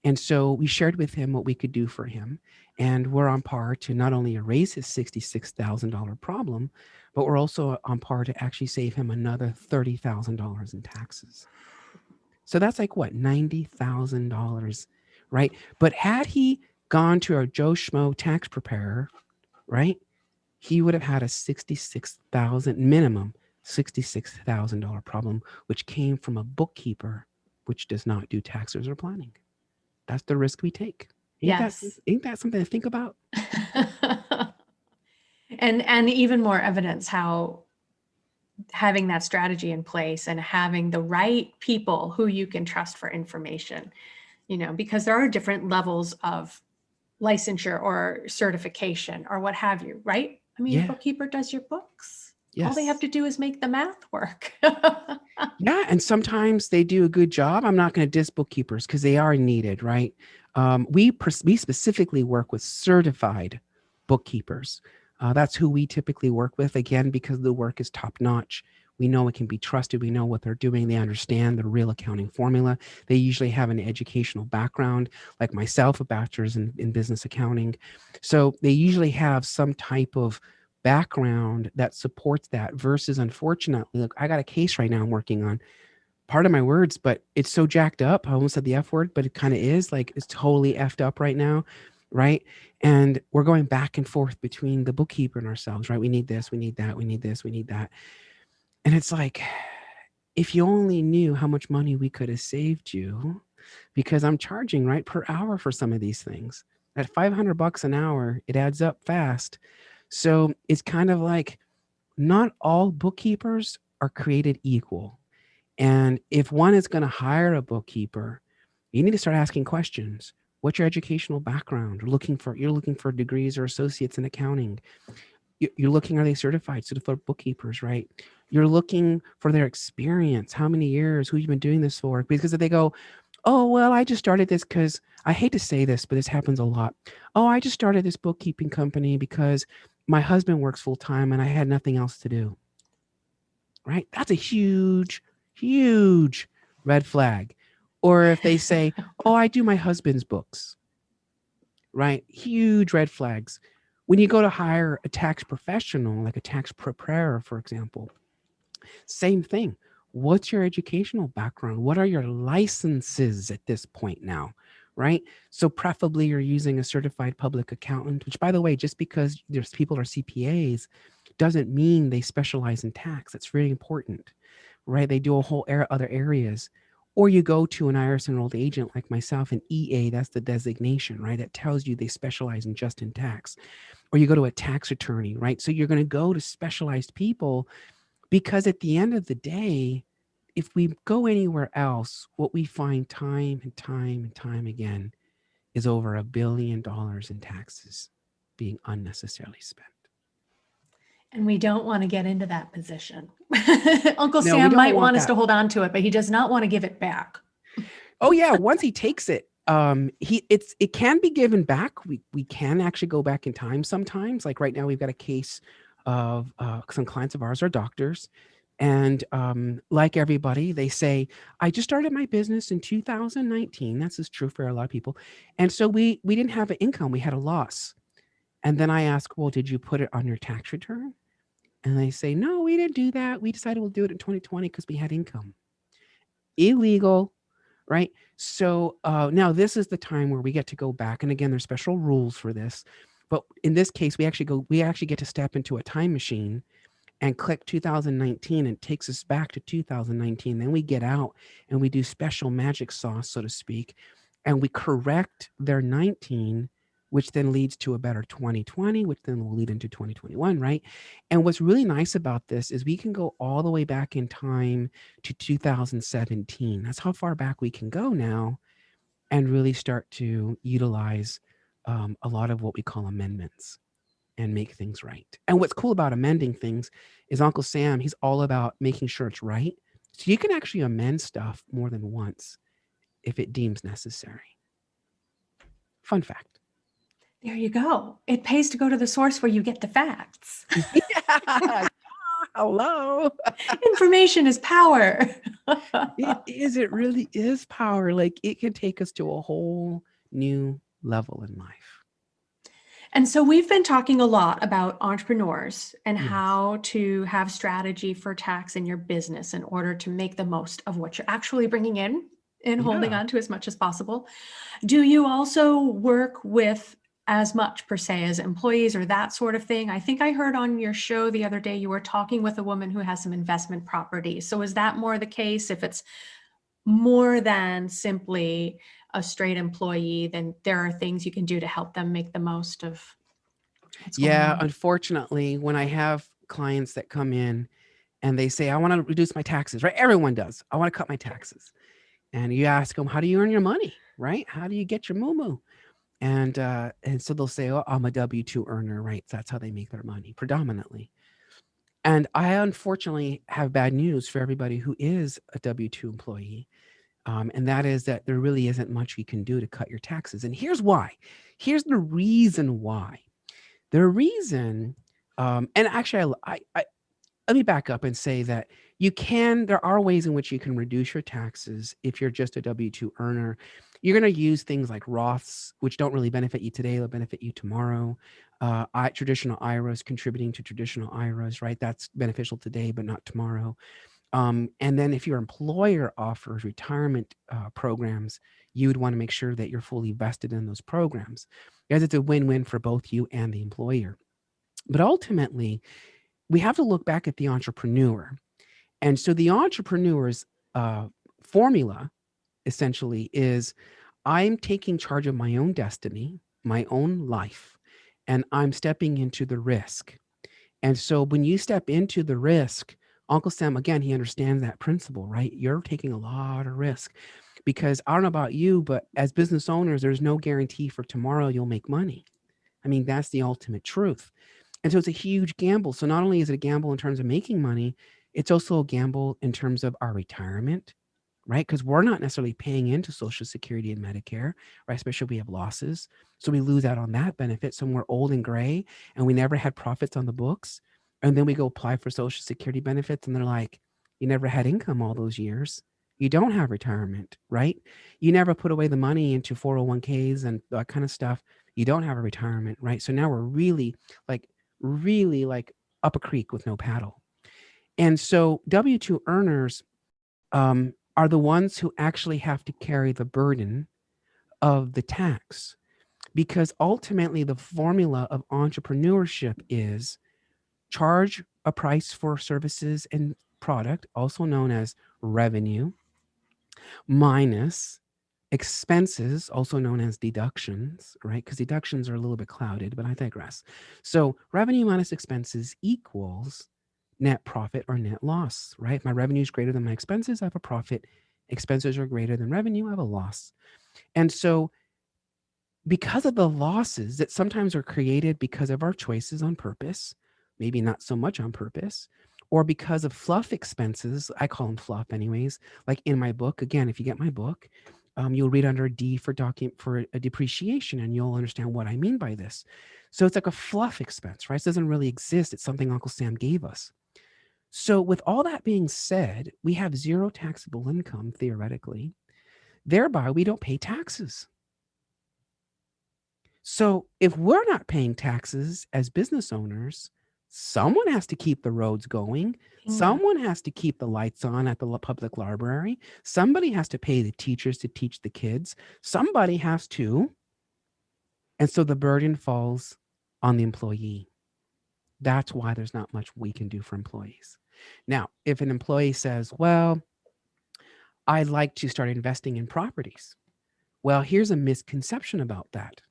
And so we shared with him what we could do for him. And we're on par to not only erase his $66,000 problem, but we're also on par to actually save him another $30,000 in taxes. So that's like what, $90,000, right? But had he gone to a Joe Schmo tax preparer, right, he would have had a minimum $66,000 problem, which came from a bookkeeper, which does not do taxes or planning. That's the risk we take. Yes. Ain't that something to think about? And even more evidence how having that strategy in place and having the right people who you can trust for information, because there are different levels of licensure or certification or what have you, right? I mean, your Yeah. bookkeeper does your books. Yes. All they have to do is make the math work. Yeah, and sometimes they do a good job. I'm not going to diss bookkeepers because they are needed, right? We specifically work with certified bookkeepers. That's who we typically work with, again, because the work is top notch. We know it can be trusted. We know what they're doing. They understand the real accounting formula. They usually have an educational background, like myself, a bachelor's in business accounting. So they usually have some type of background that supports that versus, unfortunately, look, I got a case right now I'm working on. Part of my words, but it's so jacked up. I almost said the F word, but it kind of is, like, it's totally effed up right now, right? And we're going back and forth between the bookkeeper and ourselves, right? We need this, we need that, we need this, we need that. And it's like, if you only knew how much money we could have saved you, because I'm charging, right, per hour for some of these things. At $500 an hour, it adds up fast. So it's kind of like, not all bookkeepers are created equal. And if one is going to hire a bookkeeper, you need to start asking questions. What's your educational background? You're looking for degrees or associates in accounting. You're looking, are they certified bookkeepers, right? You're looking for their experience. How many years? Who you've been doing this for? Because if they go, oh, well, I just started this because, I hate to say this, but this happens a lot. Oh, I just started this bookkeeping company because my husband works full time and I had nothing else to do. Right? That's a huge, huge red flag. Or if they say, oh, I do my husband's books, right? Huge red flags. When you go to hire a tax professional, like a tax preparer, for example, same thing. What's your educational background? What are your licenses at this point now? Right? So preferably you're using a certified public accountant, which, by the way, just because there's people are CPAs doesn't mean they specialize in tax. That's really important, right? They do a whole other areas. Or you go to an IRS enrolled agent like myself, an EA, that's the designation, right? That tells you they specialize in tax. Or you go to a tax attorney, right? So you're going to go to specialized people, because at the end of the day, if we go anywhere else, what we find time and time and time again is over $1 billion in taxes being unnecessarily spent. And we don't want to get into that position. Uncle No, we Sam don't might want want us that. to hold on to it, but he does not want to give it back. Oh yeah, once he takes it, it can be given back. We can actually go back in time sometimes. Like right now, we've got a case of some clients of ours are doctors, and like everybody, they say, I just started my business in 2019. That's just true for a lot of people, and so we didn't have an income, we had a loss. And then I ask, well, did you put it on your tax return? And they say, no, we didn't do that. We decided we'll do it in 2020 because we had income. Illegal, right? So now this is the time where we get to go back. And again, there's special rules for this. But in this case, we actually get to step into a time machine and click 2019, and it takes us back to 2019. Then we get out and we do special magic sauce, so to speak, and we correct their 19, which then leads to a better 2020, which then will lead into 2021, right? And what's really nice about this is we can go all the way back in time to 2017. That's how far back we can go now, and really start to utilize a lot of what we call amendments and make things right. And what's cool about amending things is Uncle Sam, he's all about making sure it's right. So you can actually amend stuff more than once if it deems necessary. Fun fact. There you go. It pays to go to the source where you get the facts. Yeah. Hello. Information is power. It is. It really is power. Like it can take us to a whole new level in life. And so we've been talking a lot about entrepreneurs and Yes. how to have strategy for tax in your business in order to make the most of what you're actually bringing in and holding Yeah. on to as much as possible. Do you also work with as much per se as employees or that sort of thing? I think I heard on your show the other day you were talking with a woman who has some investment property. So is that more the case? If it's more than simply a straight employee, then there are things you can do to help them make the most of what's going Yeah. on. Unfortunately, when I have clients that come in and they say, I want to reduce my taxes, right? Everyone does. I want to cut my taxes. And you ask them, how do you earn your money? Right? How do you get your moo? And so they'll say, oh, I'm a W-2 earner, right? So that's how they make their money predominantly. And I unfortunately have bad news for everybody who is a W-2 employee. And that is that there really isn't much you can do to cut your taxes. And here's why. Here's the reason why. The reason, and actually, I let me back up and say that there are ways in which you can reduce your taxes if you're just a W-2 earner. You're going to use things like Roths, which don't really benefit you today, they'll benefit you tomorrow. Traditional IRAs, contributing to traditional IRAs, right? That's beneficial today, but not tomorrow. And then if your employer offers retirement programs, you would want to make sure that you're fully vested in those programs, because it's a win-win for both you and the employer. But ultimately, we have to look back at the entrepreneur. And so the entrepreneur's formula essentially is, I'm taking charge of my own destiny, my own life, and I'm stepping into the risk. And so when you step into the risk, Uncle Sam, again, he understands that principle, right? You're taking a lot of risk, because I don't know about you, but as business owners, there's no guarantee for tomorrow you'll make money. I mean, that's the ultimate truth. And so it's a huge gamble. So not only is it a gamble in terms of making money, it's also a gamble in terms of our retirement, right? Because we're not necessarily paying into Social Security and Medicare, right? Especially if we have losses. So we lose out on that benefit. So when we're old and gray and we never had profits on the books, and then we go apply for Social Security benefits and they're like, you never had income all those years. You don't have retirement, right? You never put away the money into 401ks and that kind of stuff. You don't have a retirement, right? So now we're really like up a creek with no paddle. And so W-2 earners are the ones who actually have to carry the burden of the tax, because ultimately the formula of entrepreneurship is charge a price for services and product, also known as revenue, minus expenses, also known as deductions, right? Because deductions are a little bit clouded, but I digress. So revenue minus expenses equals net profit or net loss, right? If my revenue is greater than my expenses, I have a profit. Expenses are greater than revenue, I have a loss. And so because of the losses that sometimes are created because of our choices on purpose, maybe not so much on purpose, or because of fluff expenses, I call them fluff anyways. Like in my book, again, if you get my book, you'll read under D for a depreciation, and you'll understand what I mean by this. So it's like a fluff expense, right? It doesn't really exist. It's something Uncle Sam gave us. So with all that being said, we have zero taxable income theoretically. Thereby, we don't pay taxes. So if we're not paying taxes as business owners, someone has to keep the roads going. Someone has to keep the lights on at the public library. Somebody has to pay the teachers to teach the kids. Somebody has to. And so the burden falls on the employee. That's why there's not much we can do for employees. Now, if an employee says, well, I'd like to start investing in properties. Well, here's a misconception about that.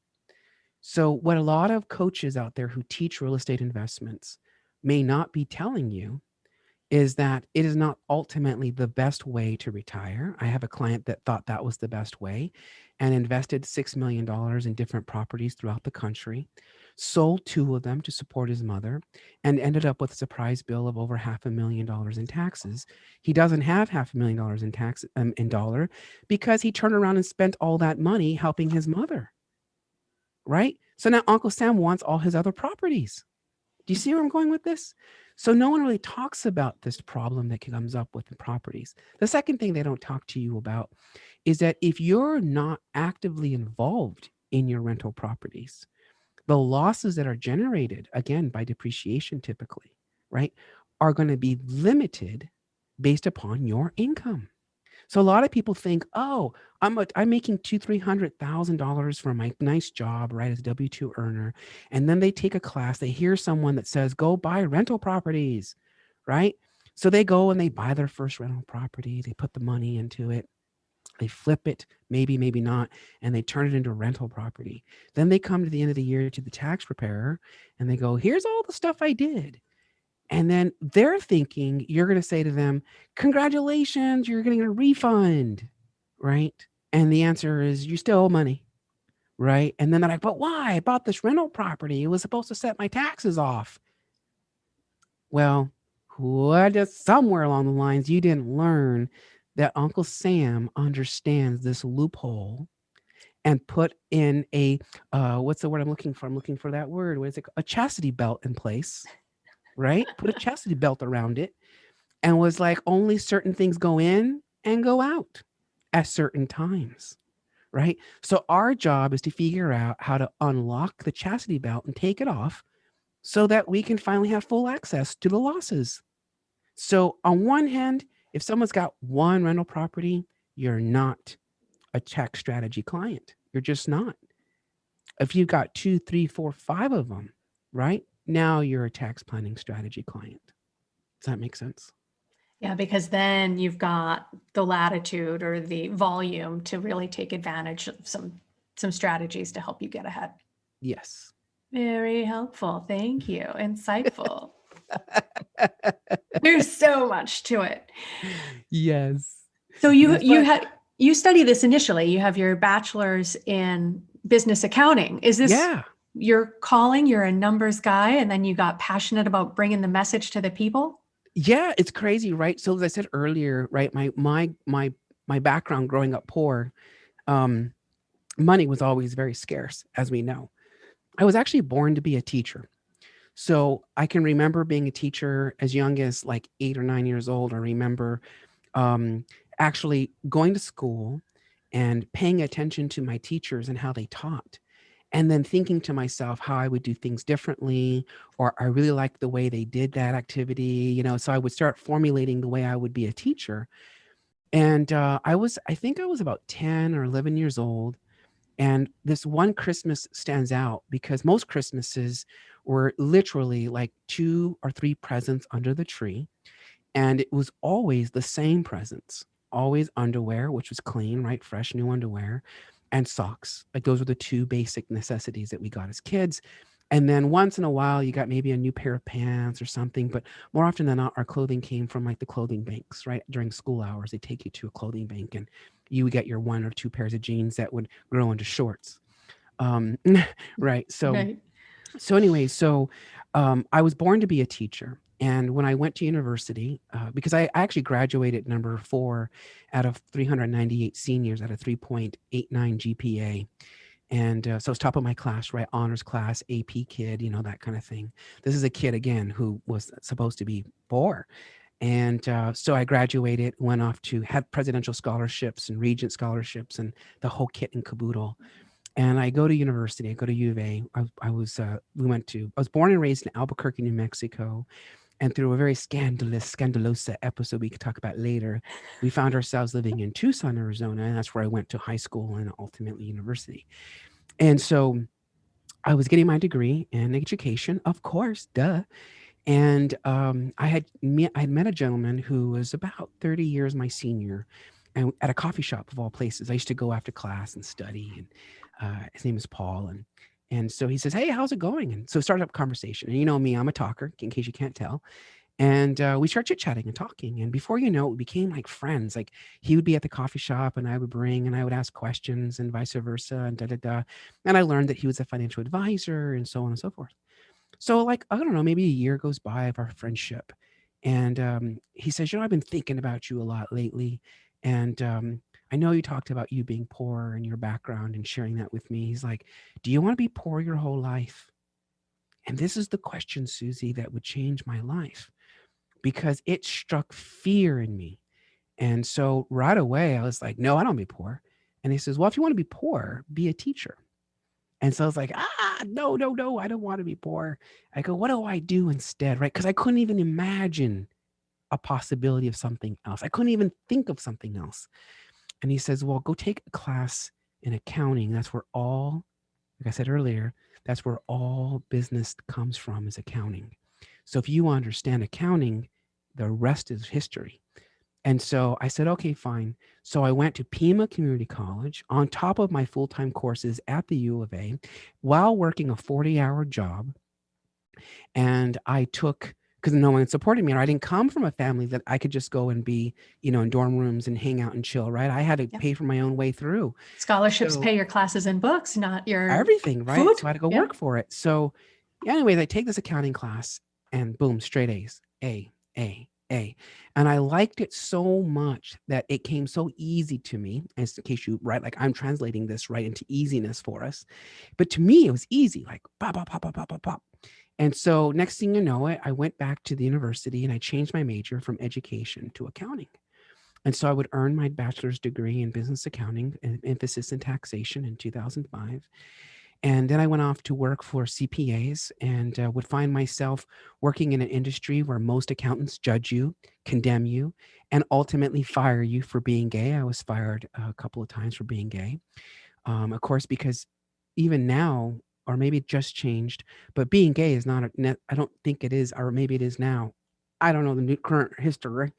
So what a lot of coaches out there who teach real estate investments may not be telling you is that it is not ultimately the best way to retire. I have a client that thought that was the best way and invested $6 million in different properties throughout the country, sold 2 of them to support his mother, and ended up with a surprise bill of over $500,000 in taxes. He doesn't have $500,000 in tax in dollar because he turned around and spent all that money helping his mother. Right? So now Uncle Sam wants all his other properties. Do you see where I'm going with this? So no one really talks about this problem that comes up with the properties. The second thing they don't talk to you about is that if you're not actively involved in your rental properties, the losses that are generated, again, by depreciation typically, right, are going to be limited based upon your income. So a lot of people think, oh, I'm making $200,000-$300,000 for my nice job, right, as a W-2 earner, and then they take a class. They hear someone that says, go buy rental properties, right? So they go and they buy their first rental property. They put the money into it. They flip it, maybe, maybe not, and they turn it into rental property. Then they come to the end of the year to the tax preparer and they go, here's all the stuff I did. And then they're thinking you're going to say to them, congratulations, you're getting a refund, right? And the answer is you still owe money, right? And then they're like, but why? I bought this rental property. It was supposed to set my taxes off. Well, somewhere along the lines, you didn't learn that Uncle Sam understands this loophole and put in a, what's the word I'm looking for? I'm looking for that word. What is it? A chastity belt in place, right? Put a chastity belt around it and was like, only certain things go in and go out at certain times, right? So our job is to figure out how to unlock the chastity belt and take it off so that we can finally have full access to the losses. So on one hand, if someone's got one rental property, you're not a tax strategy client. You're just not. If you've got 2, 3, 4, 5 of them, right? Now you're a tax planning strategy client. Does that make sense? Yeah, because then you've got the latitude or the volume to really take advantage of some strategies to help you get ahead. Yes. Very helpful. Thank you. Insightful. There's so much to it. Yes. So you study this initially. You have your bachelor's in business accounting. Is this your calling? You're a numbers guy, and then you got passionate about bringing the message to the people? Yeah, it's crazy, right? So as I said earlier, right, my background growing up poor, money was always very scarce, as we know. I was actually born to be a teacher. So I can remember being a teacher as young as like 8 or 9 years old. I remember actually going to school and paying attention to my teachers and how they taught. And then thinking to myself how I would do things differently, or I really liked the way they did that activity, so I would start formulating the way I would be a teacher. And I think I was about 10 or 11 years old. And this one Christmas stands out because most Christmases were literally like 2 or 3 presents under the tree. And it was always the same presents, always underwear, which was clean, right? Fresh new underwear, and socks. Like those were the 2 basic necessities that we got as kids. And then once in a while, you got maybe a new pair of pants or something. But more often than not, our clothing came from like the clothing banks, right? During school hours, they take you to a clothing bank and you would get your 1 or 2 pairs of jeans that would grow into shorts. Right. So anyway, I was born to be a teacher. And when I went to university, because I actually graduated number 4 out of 398 seniors at a 3.89 GPA. And so I was top of my class, right? Honors class, AP kid, that kind of thing. This is a kid, again, who was supposed to be poor. And so I graduated, went off to have presidential scholarships and regent scholarships and the whole kit and caboodle. And I go to university. I go to U of A. I was born and raised in Albuquerque, New Mexico. And through a very scandalosa episode we could talk about later, we found ourselves living in Tucson, Arizona. And that's where I went to high school and ultimately university. And so I was getting my degree in education, of course, duh. And I had met a gentleman who was about 30 years my senior, and at a coffee shop of all places. I used to go after class and study, and his name is Paul. And so he says, hey, how's it going? And so started up a conversation. And you know me, I'm a talker, in case you can't tell. And we started chit-chatting and talking. And before you know it, we became like friends. Like he would be at the coffee shop and I would ask questions and vice versa and da-da-da. And I learned that he was a financial advisor and so on and so forth. So like, I don't know, maybe a year goes by of our friendship. And he says, I've been thinking about you a lot lately. And I know you talked about you being poor and your background and sharing that with me. He's like, do you want to be poor your whole life? And this is the question, Susie, that would change my life because it struck fear in me. And so right away, I was like, no, I don't be poor. And he says, well, if you want to be poor, be a teacher. And so I was like, no, no, no, I don't want to be poor. I go, what do I do instead? Right. Because I couldn't even imagine a possibility of something else. I couldn't even think of something else. And he says, well, go take a class in accounting. That's where all, like I said earlier, that's where all business comes from, is accounting. So if you understand accounting, the rest is history. And so I said, okay, fine. So I went to Pima Community College on top of my full-time courses at the U of A while working a 40-hour job. And I took, because no one supported me, or I didn't come from a family that I could just go and be, in dorm rooms and hang out and chill, right? I had to pay for my own way through. Scholarships pay your classes and books, not your everything, right? food. So I had to go work for it. So anyways, I take this accounting class and boom, straight A's, A. And I liked it so much that it came so easy to me, as in case you, right, like I'm translating this right into easiness for us. But to me, it was easy, like pop, pop, pop, pop, pop, pop, pop. And so next thing you know it, I went back to the university and I changed my major from education to accounting. And so I would earn my bachelor's degree in business accounting and emphasis in taxation in 2005. And then I went off to work for CPAs and would find myself working in an industry where most accountants judge you, condemn you, and ultimately fire you for being gay. I was fired a couple of times for being gay. Of course, because even now, or maybe it just changed, but being gay is not, I don't think it is, or maybe it is now. I don't know the current history,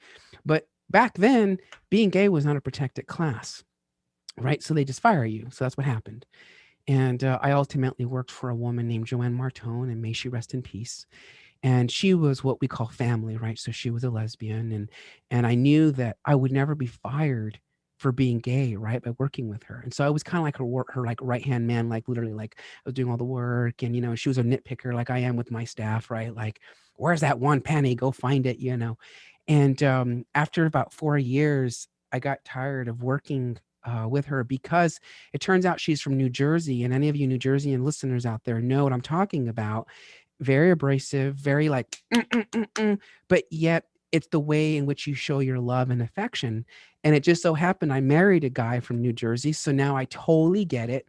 but back then, being gay was not a protected class, right? So they just fire you. So that's what happened. And I ultimately worked for a woman named Joanne Martone, and may she rest in peace. And she was what we call family, right? So she was a lesbian, and I knew that I would never be fired for being gay, right? By working with her. And so I was kind of like her like right-hand man, like literally like I was doing all the work, and she was a nitpicker like I am with my staff, right? Like, where's that one penny? Go find it, And after about 4 years, I got tired of working with her because it turns out she's from New Jersey, and any of you New Jerseyan listeners out there know what I'm talking about. Very abrasive, very like, but yet it's the way in which you show your love and affection. And it just so happened I married a guy from New Jersey, so now I totally get it.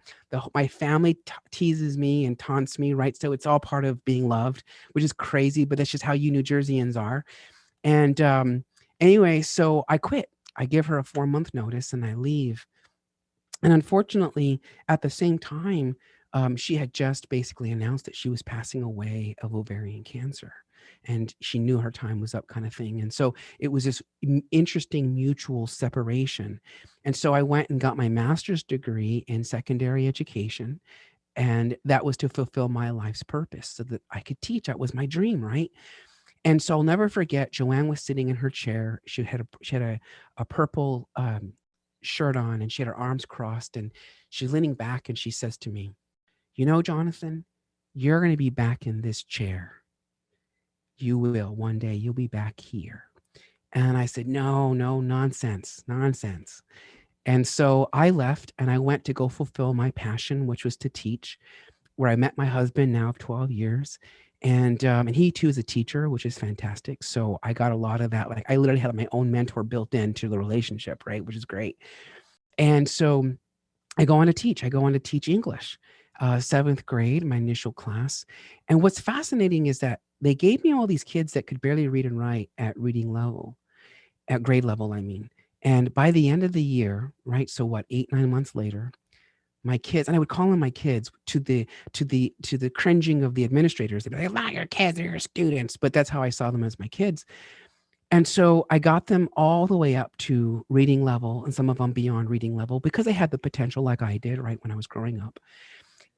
My family teases me and taunts me, right? So it's all part of being loved, which is crazy, but that's just how you New Jerseyans are. And anyway, so I quit. I give her a 4-month notice and I leave. And unfortunately, at the same time, she had just basically announced that she was passing away of ovarian cancer. And she knew her time was up, kind of thing. And so it was this interesting mutual separation. And so I went and got my master's degree in secondary education. And that was to fulfill my life's purpose so that I could teach. That was my dream, right? And so I'll never forget, Joanne was sitting in her chair. She had a purple shirt on, and she had her arms crossed, and she's leaning back, and she says to me, Jonathan, you're going to be back in this chair. You will one day. You'll be back here. And I said, no, nonsense. And so I left and I went to go fulfill my passion, which was to teach, where I met my husband now of 12 years. And he too is a teacher, which is fantastic. So I got a lot of that. Like I literally had my own mentor built into the relationship, right? Which is great. And so I go on to teach. English, 7th grade, my initial class. And what's fascinating is that they gave me all these kids that could barely read and write at grade level, I mean. And by the end of the year, right? So what, 8-9 months later, my kids, and I would call them my kids to the cringing of the administrators. They'd be like, not your kids, they're your students. But that's how I saw them, as my kids. And so I got them all the way up to reading level, and some of them beyond reading level, because they had the potential like I did, right, when I was growing up.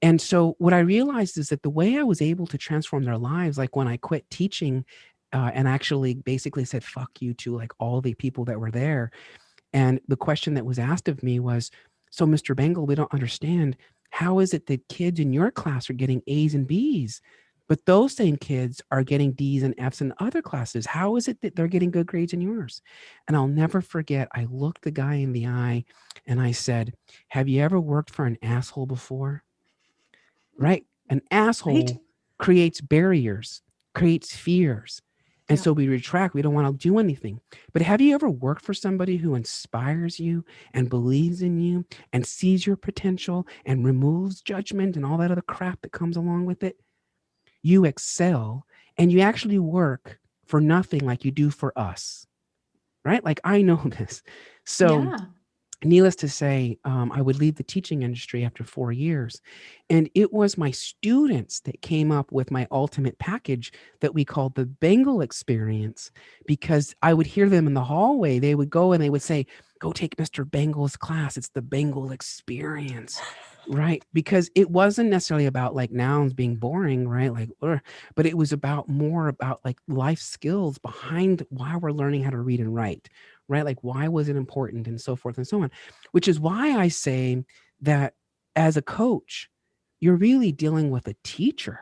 And so what I realized is that the way I was able to transform their lives, like when I quit teaching and actually basically said, fuck you to like all the people that were there. And the question that was asked of me was, so Mr. Bengel, we don't understand. How is it that kids in your class are getting A's and B's, but those same kids are getting D's and F's in other classes? How is it that they're getting good grades in yours? And I'll never forget, I looked the guy in the eye and I said, have you ever worked for an asshole before? Right? An asshole. Right. creates barriers, creates fears. And Yeah. so we retract. We don't want to do anything. But have you ever worked for somebody who inspires you and believes in you and sees your potential and removes judgment and all that other crap that comes along with it? You excel and you actually work for nothing like you do for us, right? Like I know this. So Yeah. needless to say, I would leave the teaching industry after 4 years. And it was my students that came up with my ultimate package that we called the Bengel experience, because I would hear them in the hallway. They would go and they would say, go take Mr. Bengel's class. It's the Bengel experience. Right. Because it wasn't necessarily about like nouns being boring, right? Like, but it was about more about like life skills behind why we're learning how to read and write, right? Like, why was it important and so forth and so on, which is why I say that as a coach, you're really dealing with a teacher,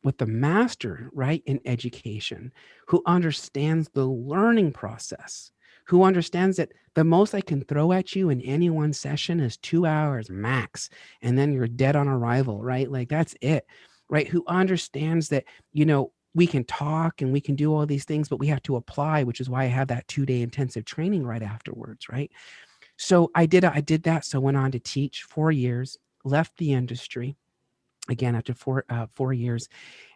with the master, right, in education, who understands the learning process, who understands that the most I can throw at you in any one session is 2 hours max, and then you're dead on arrival, right? Like that's it, right? Who understands that, we can talk and we can do all these things, but we have to apply, which is why I have that 2-day intensive training right afterwards, right? So I did that. So I went on to teach 4 years, left the industry again after 4 years.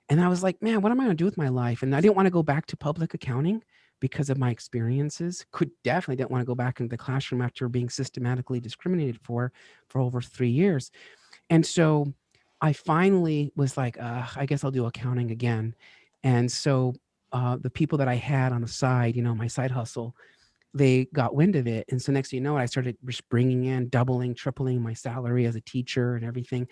And I was like, man, what am I going to do with my life? And I didn't want to go back to public accounting because of my experiences. Definitely didn't want to go back into the classroom after being systematically discriminated for over 3 years. And so I finally was like, I guess I'll do accounting again. And so the people that I had on the side, my side hustle, they got wind of it. And so next thing you know, I started just bringing in, doubling, tripling my salary as a teacher and everything.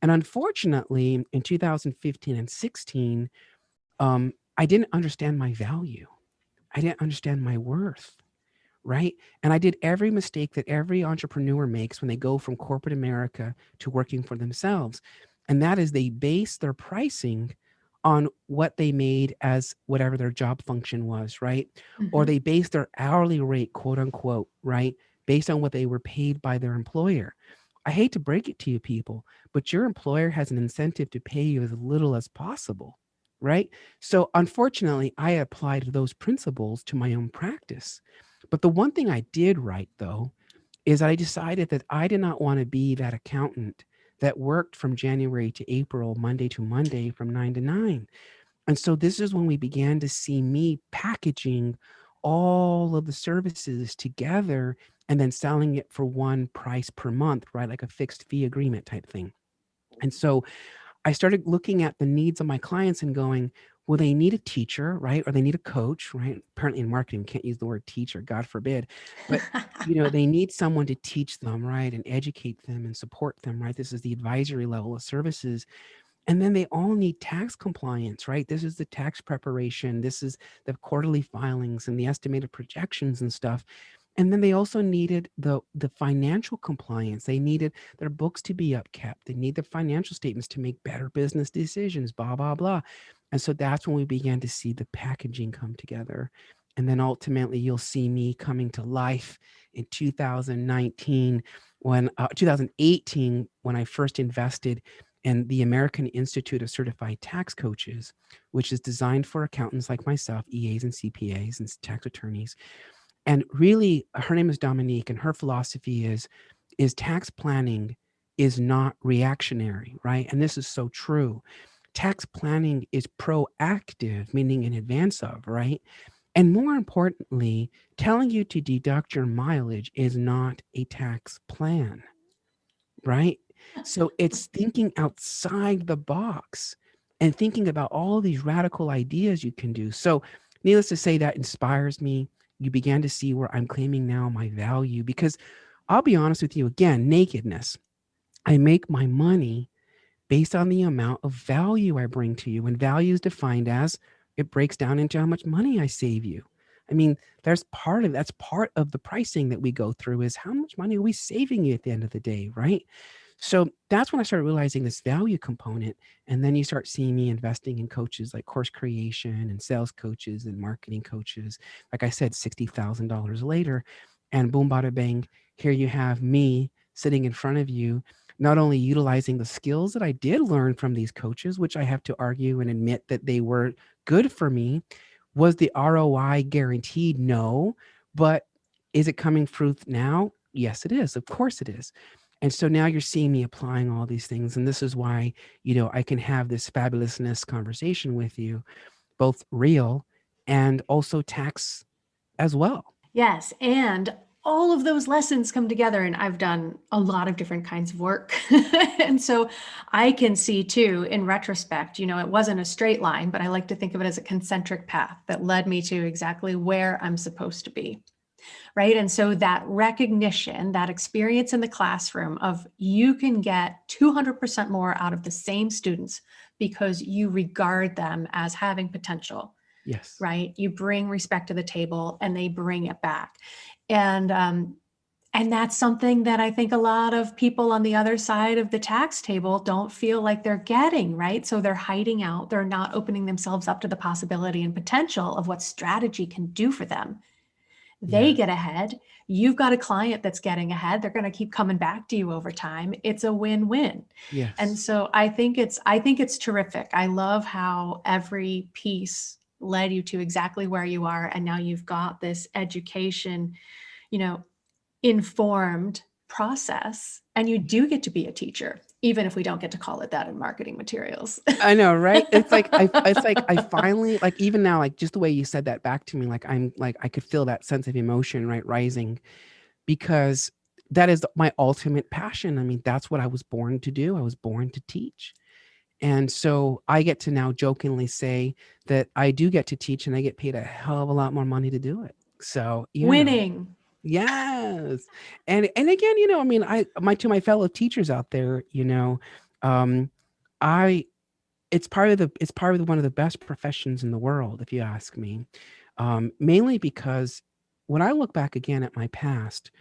And unfortunately, in 2015 and 16, I didn't understand my value. I didn't understand my worth, right? And I did every mistake that every entrepreneur makes when they go from corporate America to working for themselves. And that is they base their pricing on what they made as whatever their job function was, right? Or Mhm. they base their hourly rate, quote unquote, right? Based on what they were paid by their employer. I hate to break it to you people, but your employer has an incentive to pay you as little as possible, right? So unfortunately, I applied those principles to my own practice. But the one thing I did right, though, is I decided that I did not want to be that accountant that worked from January to April, Monday to Monday from 9 to 9. And so this is when we began to see me packaging all of the services together and then selling it for one price per month, right? Like a fixed fee agreement type thing. And so I started looking at the needs of my clients and going, well, they need a teacher, right? Or they need a coach, right? Apparently in marketing, we can't use the word teacher, God forbid. But, they need someone to teach them, right? And educate them and support them, right? This is the advisory level of services. And then they all need tax compliance, right? This is the tax preparation. This is the quarterly filings and the estimated projections and stuff. And then they also needed the financial compliance. They needed their books to be upkept. They need the financial statements to make better business decisions, blah, blah, blah. And so that's when we began to see the packaging come together. And then ultimately you'll see me coming to life in 2019, 2018, when I first invested in the American Institute of Certified Tax Coaches, which is designed for accountants like myself, EAs and CPAs and tax attorneys. And really, her name is Dominique, and her philosophy is tax planning is not reactionary, right? And this is so true. Tax planning is proactive, meaning in advance of, right? And more importantly, telling you to deduct your mileage is not a tax plan, right? So it's thinking outside the box and thinking about all these radical ideas you can do. So, needless to say, that inspires me. You began to see where I'm claiming now my value, because I'll be honest with you again, nakedness. I make my money based on the amount of value I bring to you. And value is defined as it breaks down into how much money I save you. I mean, that's part of the pricing that we go through is how much money are we saving you at the end of the day, right? So that's when I started realizing this value component. And then you start seeing me investing in coaches like course creation and sales coaches and marketing coaches. Like I said, $60,000 later, and boom, bada bang, here you have me sitting in front of you not only utilizing the skills that I did learn from these coaches, which I have to argue and admit that they were good for me. Was the ROI guaranteed? No. But is it coming through now? Yes, it is. Of course it is. And so now you're seeing me applying all these things. And this is why, I can have this fabulousness conversation with you, both real and also tax as well. Yes. And all of those lessons come together, and I've done a lot of different kinds of work. And so I can see too, in retrospect, it wasn't a straight line, but I like to think of it as a concentric path that led me to exactly where I'm supposed to be. Right. And so that recognition, that experience in the classroom of you can get 200% more out of the same students because you regard them as having potential. Yes. Right. You bring respect to the table and they bring it back. And that's something that I think a lot of people on the other side of the tax table don't feel like they're getting, right? So they're hiding out. They're not opening themselves up to the possibility and potential of what strategy can do for them. They Yes. get ahead. You've got a client that's getting ahead. They're going to keep coming back to you over time. It's a win-win. And Yes. so I think it's terrific. I love how every piece led you to exactly where you are. And now you've got this education, informed process, and you do get to be a teacher, even if we don't get to call it that in marketing materials. I know, right? It's like I finally, like, even now, like, just the way you said that back to me, like, I'm like, I could feel that sense of emotion, right, rising, because that is my ultimate passion. I mean, that's what I was born to do. I was born to teach. And so I get to now jokingly say that I do get to teach and I get paid a hell of a lot more money to do it. So, Winning. yes. And again, I mean, to my fellow teachers out there, um, I it's part of one of the best professions in the world, if you ask me. Mainly because when I look back again at my past,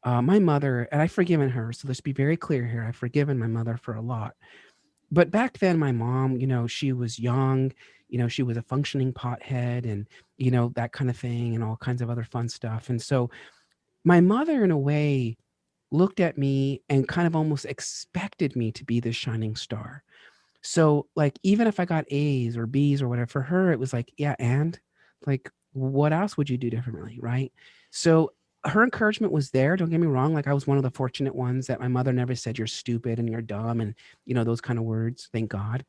my mother, and I've forgiven her, so let's be very clear here. I've forgiven my mother for a lot. But back then, my mom, she was young, she was a functioning pothead and, that kind of thing and all kinds of other fun stuff. And so my mother, in a way, looked at me and kind of almost expected me to be this shining star. So, like, even if I got A's or B's or whatever, for her, it was like, yeah, and like, what else would you do differently? Right. So, her encouragement was there. Don't get me wrong. Like, I was one of the fortunate ones that my mother never said you're stupid and you're dumb and, those kind of words. Thank God.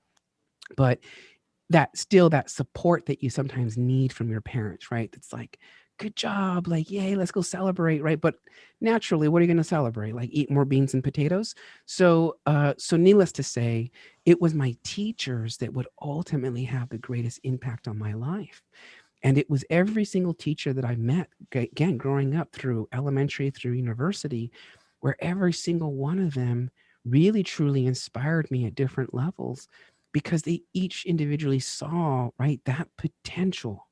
But that support that you sometimes need from your parents, right? It's like, good job, like, yay, let's go celebrate, right? But naturally, what are you going to celebrate? Like, eat more beans and potatoes? So needless to say, it was my teachers that would ultimately have the greatest impact on my life. And it was every single teacher that I met, again, growing up through elementary, through university, where every single one of them really truly inspired me at different levels because they each individually saw, right, that potential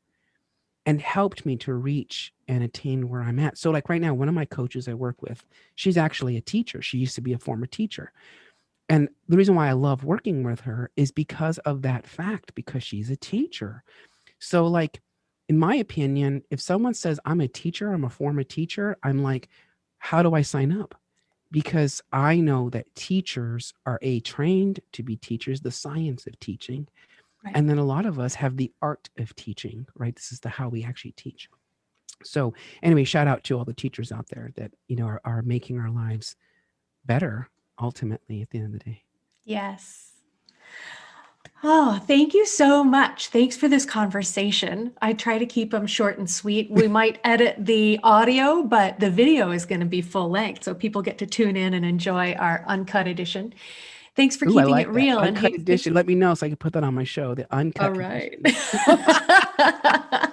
and helped me to reach and attain where I'm at. So, like, right now, one of my coaches I work with, she's actually a teacher. She used to be a former teacher. And the reason why I love working with her is because of that fact, because she's a teacher. So, like, in my opinion, if someone says I'm a teacher, I'm a former teacher, I'm like, how do I sign up? Because I know that teachers are trained to be teachers, the science of teaching. Right. And then a lot of us have the art of teaching, right? This is how we actually teach. So anyway, shout out to all the teachers out there that, are making our lives better ultimately at the end of the day. Yes. Oh, thank you so much. Thanks for this conversation. I try to keep them short and sweet. We might edit the audio, but the video is going to be full length. So people get to tune in and enjoy our uncut edition. Thanks for Ooh, I keeping it like that. real. And Uncut hey, thanks. edition. Let me know so I can put that on my show, the All uncut right. edition.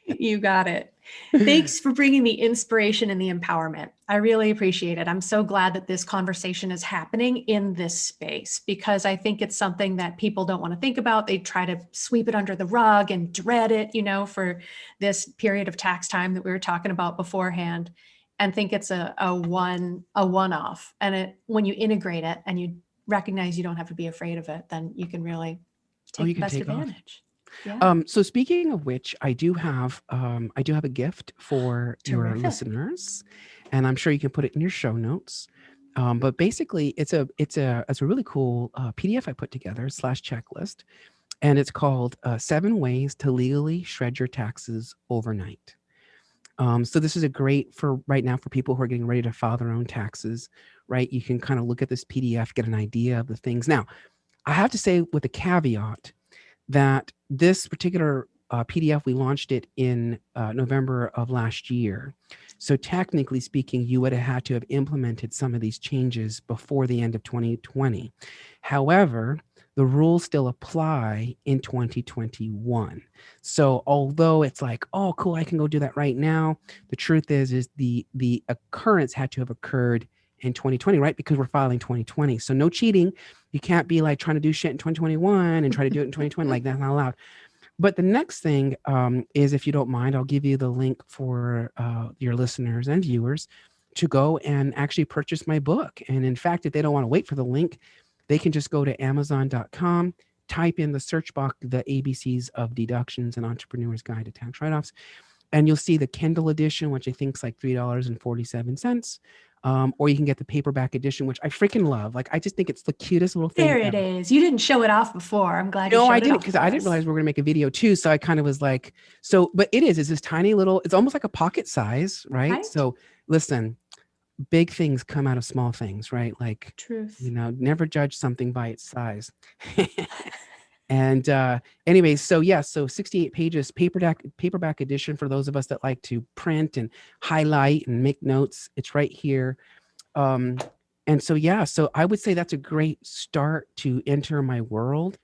You got it. Thanks for bringing the inspiration and the empowerment. I really appreciate it. I'm so glad that this conversation is happening in this space because I think it's something that people don't want to think about. They try to sweep it under the rug and dread it, for this period of tax time that we were talking about beforehand, and think it's a one-off. And when you integrate it and you recognize you don't have to be afraid of it, then you can really Oh, take you the can best take off. advantage. Yeah. So speaking of which, I do have a gift for your Terrific. listeners, and I'm sure you can put it in your show notes. But basically, it's a really cool PDF I put together / checklist, and it's called 7 Ways to Legally Shred Your Taxes Overnight. So this is a great for right now for people who are getting ready to file their own taxes, right? You can kind of look at this PDF, get an idea of the things. Now, I have to say with a caveat that this particular PDF, we launched it in November of last year. So technically speaking, you would have had to have implemented some of these changes before the end of 2020. However, the rules still apply in 2021. So although it's like, oh, cool, I can go do that right now, the truth is the occurrence had to have occurred in 2020, right? Because we're filing 2020. So no cheating. You can't be like trying to do shit in 2021 and try to do it in 2020. Like that's not allowed. But the next thing is, if you don't mind, I'll give you the link for your listeners and viewers to go and actually purchase my book. And in fact, if they don't want to wait for the link, they can just go to Amazon.com, type in the search box, the ABCs of Deductions, and Entrepreneur's Guide to Tax Write-Offs, and you'll see the Kindle edition, which I think is like $3.47. Or you can get the paperback edition, which I freaking love. Like, I just think it's the cutest little thing There it ever. is. You didn't show it off before. I'm glad you No, showed I it didn't, off because for I didn't us. realize we were going to make a video too. So I kind of was like, so, but it's this tiny little, it's almost like a pocket size, right? Right? So listen, big things come out of small things, right? Like, Truth. never judge something by its size. And anyway, so yeah, so 68 pages, paperback edition for those of us that like to print and highlight and make notes. It's right here. And so yeah, so I would say that's a great start to enter my world.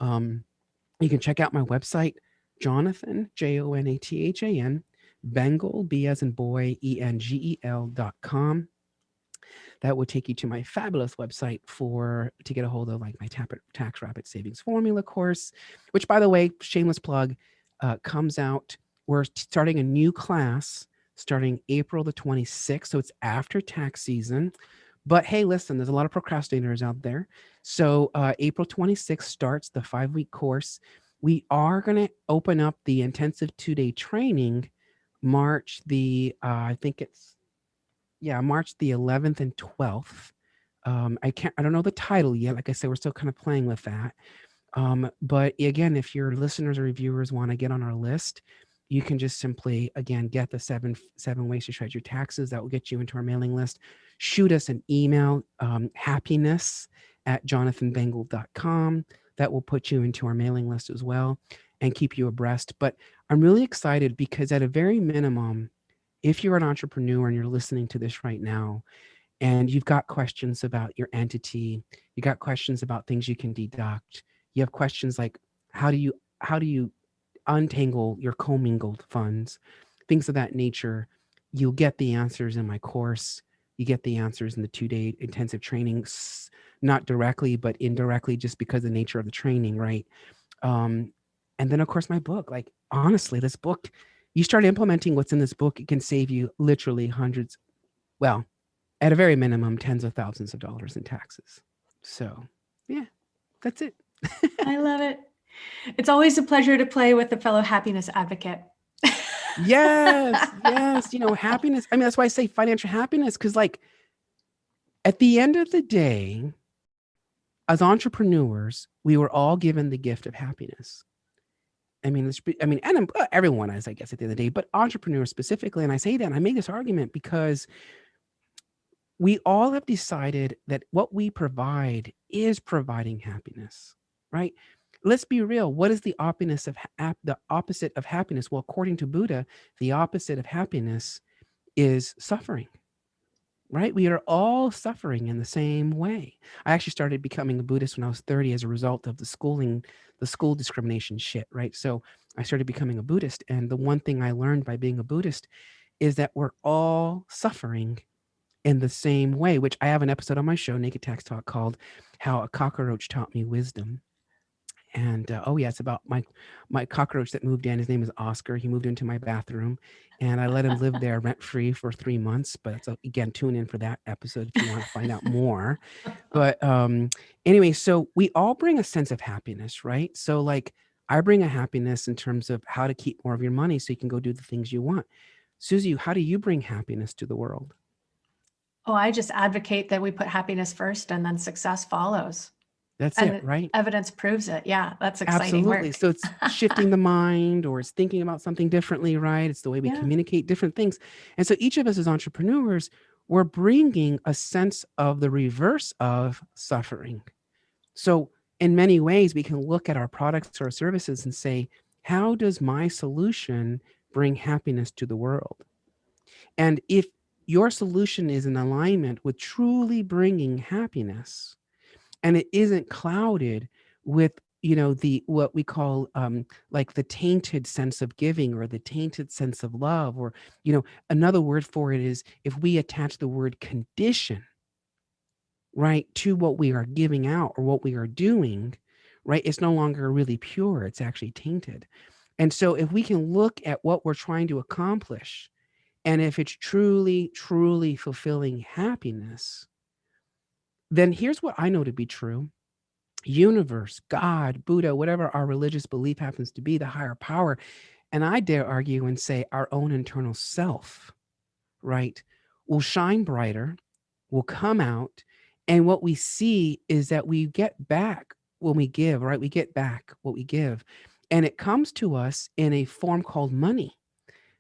You can check out my website, Jonathan, JONATHAN, Bengel, B as in boy, ENGEL.com. That would take you to my fabulous website to get a hold of like my tax rapid savings formula course, which, by the way, shameless plug, comes out. We're starting a new class starting April the 26th. So it's after tax season. But hey, listen, there's a lot of procrastinators out there. So April 26th starts the 5-week course. We are going to open up the intensive 2-day training March the, I think it's, March the 11th and 12th. I don't know the title yet. Like I said, we're still kind of playing with that. But again, if your listeners or reviewers want to get on our list, you can just simply, again, get the seven ways to shred your taxes. That will get you into our mailing list. Shoot us an email, happiness@jonathanbengel.com. That will put you into our mailing list as well and keep you abreast. But I'm really excited because at a very minimum, if you're an entrepreneur and you're listening to this right now, and you've got questions about your entity, you got questions about things you can deduct, you have questions like how do you untangle your commingled funds, things of that nature, you'll get the answers in my course. You get the answers in the 2-day intensive training, not directly, but indirectly, just because of the nature of the training, right? And then, of course, my book. Like, honestly, this book, you start implementing what's in this book, it can save you literally hundreds, well, at a very minimum, tens of thousands of dollars in taxes. So, yeah, that's it. I love it. It's always a pleasure to play with a fellow happiness advocate. Yes, happiness. I mean, that's why I say financial happiness, because like at the end of the day, as entrepreneurs, we were all given the gift of happiness. And everyone is, I guess, at the end of the day, but entrepreneurs specifically. And I say that, and I make this argument because we all have decided that what we provide is providing happiness, right? Let's be real. What is the opposite of happiness? Well, according to Buddha, the opposite of happiness is suffering, right? We are all suffering in the same way. I actually started becoming a Buddhist when I was 30 as a result of the school discrimination shit, right? So I started becoming a Buddhist. And the one thing I learned by being a Buddhist is that we're all suffering in the same way, which I have an episode on my show, Naked Tax Talk, called How a Cockroach Taught Me Wisdom. And it's about my cockroach that moved in. His name is Oscar. He moved into my bathroom, and I let him live there rent free for 3 months. But again, tune in for that episode if you want to find out more. But anyway, so we all bring a sense of happiness, right? So like I bring a happiness in terms of how to keep more of your money so you can go do the things you want. Susie, how do you bring happiness to the world? Oh, I just advocate that we put happiness first and then success follows. That's And it, the right? evidence proves it. Yeah, that's exciting Absolutely. work. So it's shifting the mind, or it's thinking about something differently, right? It's the way we Yeah. communicate different things. And so each of us as entrepreneurs, we're bringing a sense of the reverse of suffering. So in many ways, we can look at our products or services and say, how does my solution bring happiness to the world? And if your solution is in alignment with truly bringing happiness, and it isn't clouded with, the what we call like the tainted sense of giving, or the tainted sense of love, or another word for it is, if we attach the word condition, right, to what we are giving out or what we are doing, right, it's no longer really pure, it's actually tainted. And so if we can look at what we're trying to accomplish, and if it's truly, truly fulfilling happiness, then here's what I know to be true. Universe, God, Buddha, whatever our religious belief happens to be, the higher power, and I dare argue and say our own internal self, right, will shine brighter, will come out, and what we see is that we get back when we give, right? We get back what we give, and it comes to us in a form called money.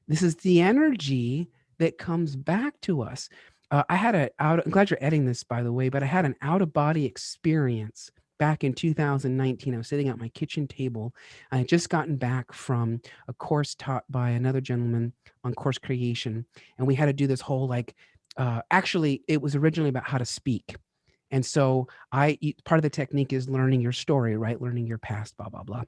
This is the energy that comes back to us. I had I'm glad you're editing this, by the way, but I had an out of body experience back in 2019. I was sitting at my kitchen table. I had just gotten back from a course taught by another gentleman on course creation. And we had to do this whole actually, it was originally about how to speak. And so part of the technique is learning your story, right? Learning your past, blah, blah, blah.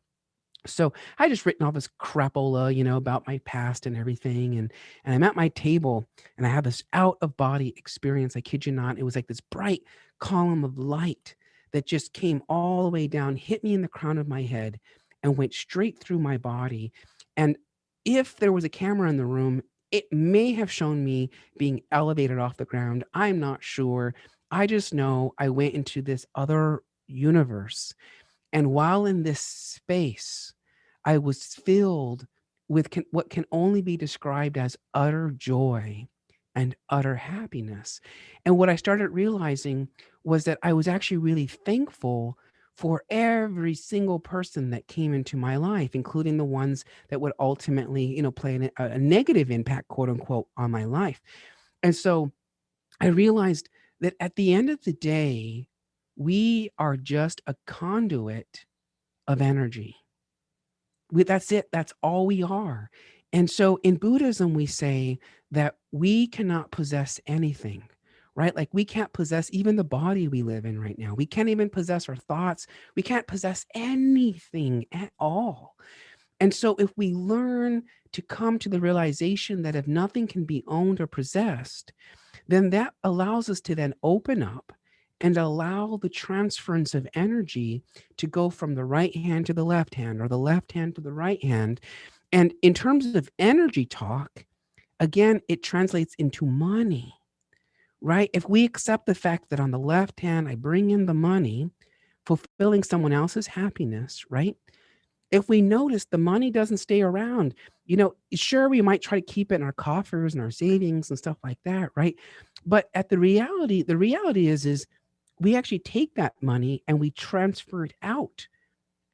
So I just written all this crapola, about my past and everything. And I'm at my table, and I have this out of body experience. I kid you not. It was like this bright column of light that just came all the way down, hit me in the crown of my head, and went straight through my body. And if there was a camera in the room, it may have shown me being elevated off the ground. I'm not sure. I just know I went into this other universe, and while in this space, I was filled with what can only be described as utter joy and utter happiness. And what I started realizing was that I was actually really thankful for every single person that came into my life, including the ones that would ultimately, play a negative impact, quote unquote, on my life. And so I realized that at the end of the day, we are just a conduit of energy. That's it. That's all we are. And so in Buddhism, we say that we cannot possess anything, right? Like we can't possess even the body we live in right now. We can't even possess our thoughts. We can't possess anything at all. And so if we learn to come to the realization that if nothing can be owned or possessed, then that allows us to then open up and allow the transference of energy to go from the right hand to the left hand, or the left hand to the right hand. And in terms of energy talk, again, it translates into money, right? If we accept the fact that on the left hand, I bring in the money, fulfilling someone else's happiness, right? If we notice the money doesn't stay around, sure, we might try to keep it in our coffers and our savings and stuff like that, right? But the reality is we actually take that money and we transfer it out,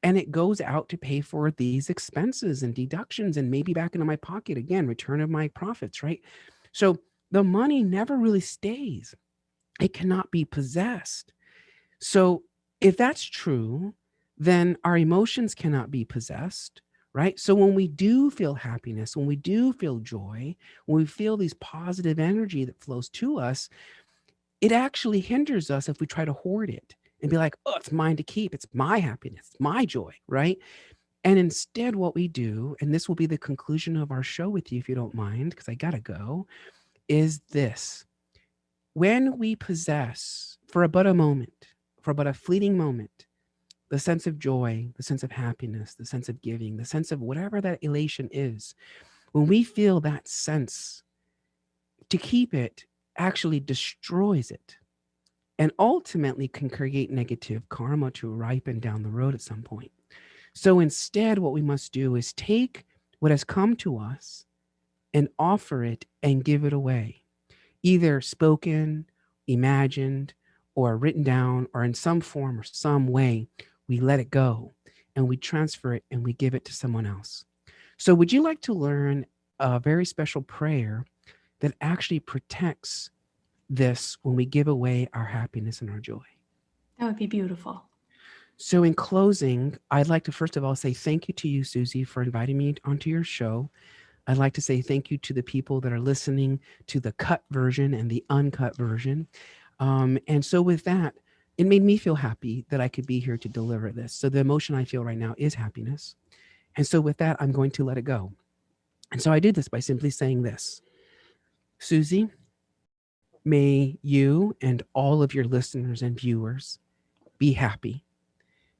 and it goes out to pay for these expenses and deductions, and maybe back into my pocket again, return of my profits, right? So the money never really stays. It cannot be possessed. So if that's true, then our emotions cannot be possessed, right? So when we do feel happiness, when we do feel joy, when we feel these positive energy that flows to us, it actually hinders us if we try to hoard it and be like, oh, it's mine to keep. It's my happiness, my joy, right? And instead, what we do, and this will be the conclusion of our show with you, if you don't mind, because I got to go, is this. When we possess for about a moment, for about a fleeting moment, the sense of joy, the sense of happiness, the sense of giving, the sense of whatever that elation is, when we feel that sense, to keep it actually destroys it, and ultimately can create negative karma to ripen down the road at some point. So instead, what we must do is take what has come to us and offer it and give it away. either spoken, imagined, or written down, or in some form or some way, we let it go and we transfer it and we give it to someone else. So, would you like to learn a very special prayer that actually protects this when we give away our happiness and our joy? That would be beautiful. So, in closing, I'd like to first of all say thank you to you, Susie, for inviting me onto your show. I'd like to say thank you to the people that are listening to the cut version and the uncut version. And so, with that, it made me feel happy that I could be here to deliver this. So, the emotion I feel right now is happiness. And so, with that, I'm going to let it go. And so, I did this by simply saying this: Susie, may you and all of your listeners and viewers be happy.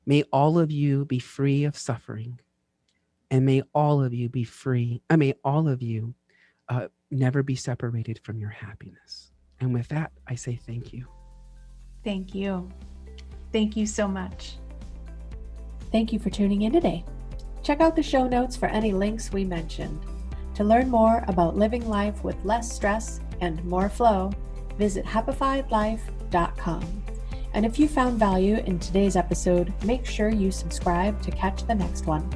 May all of you be free of suffering. And may all of you be free. May all of you never be separated from your happiness. And with that, I say thank you. Thank you. Thank you so much. Thank you for tuning in today. Check out the show notes for any links we mentioned. To learn more about living life with less stress and more flow, visit happifiedlife.com. And if you found value in today's episode, make sure you subscribe to catch the next one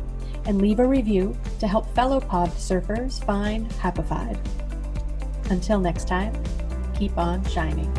and leave a review to help fellow pod surfers find Happified. Until next time, keep on shining.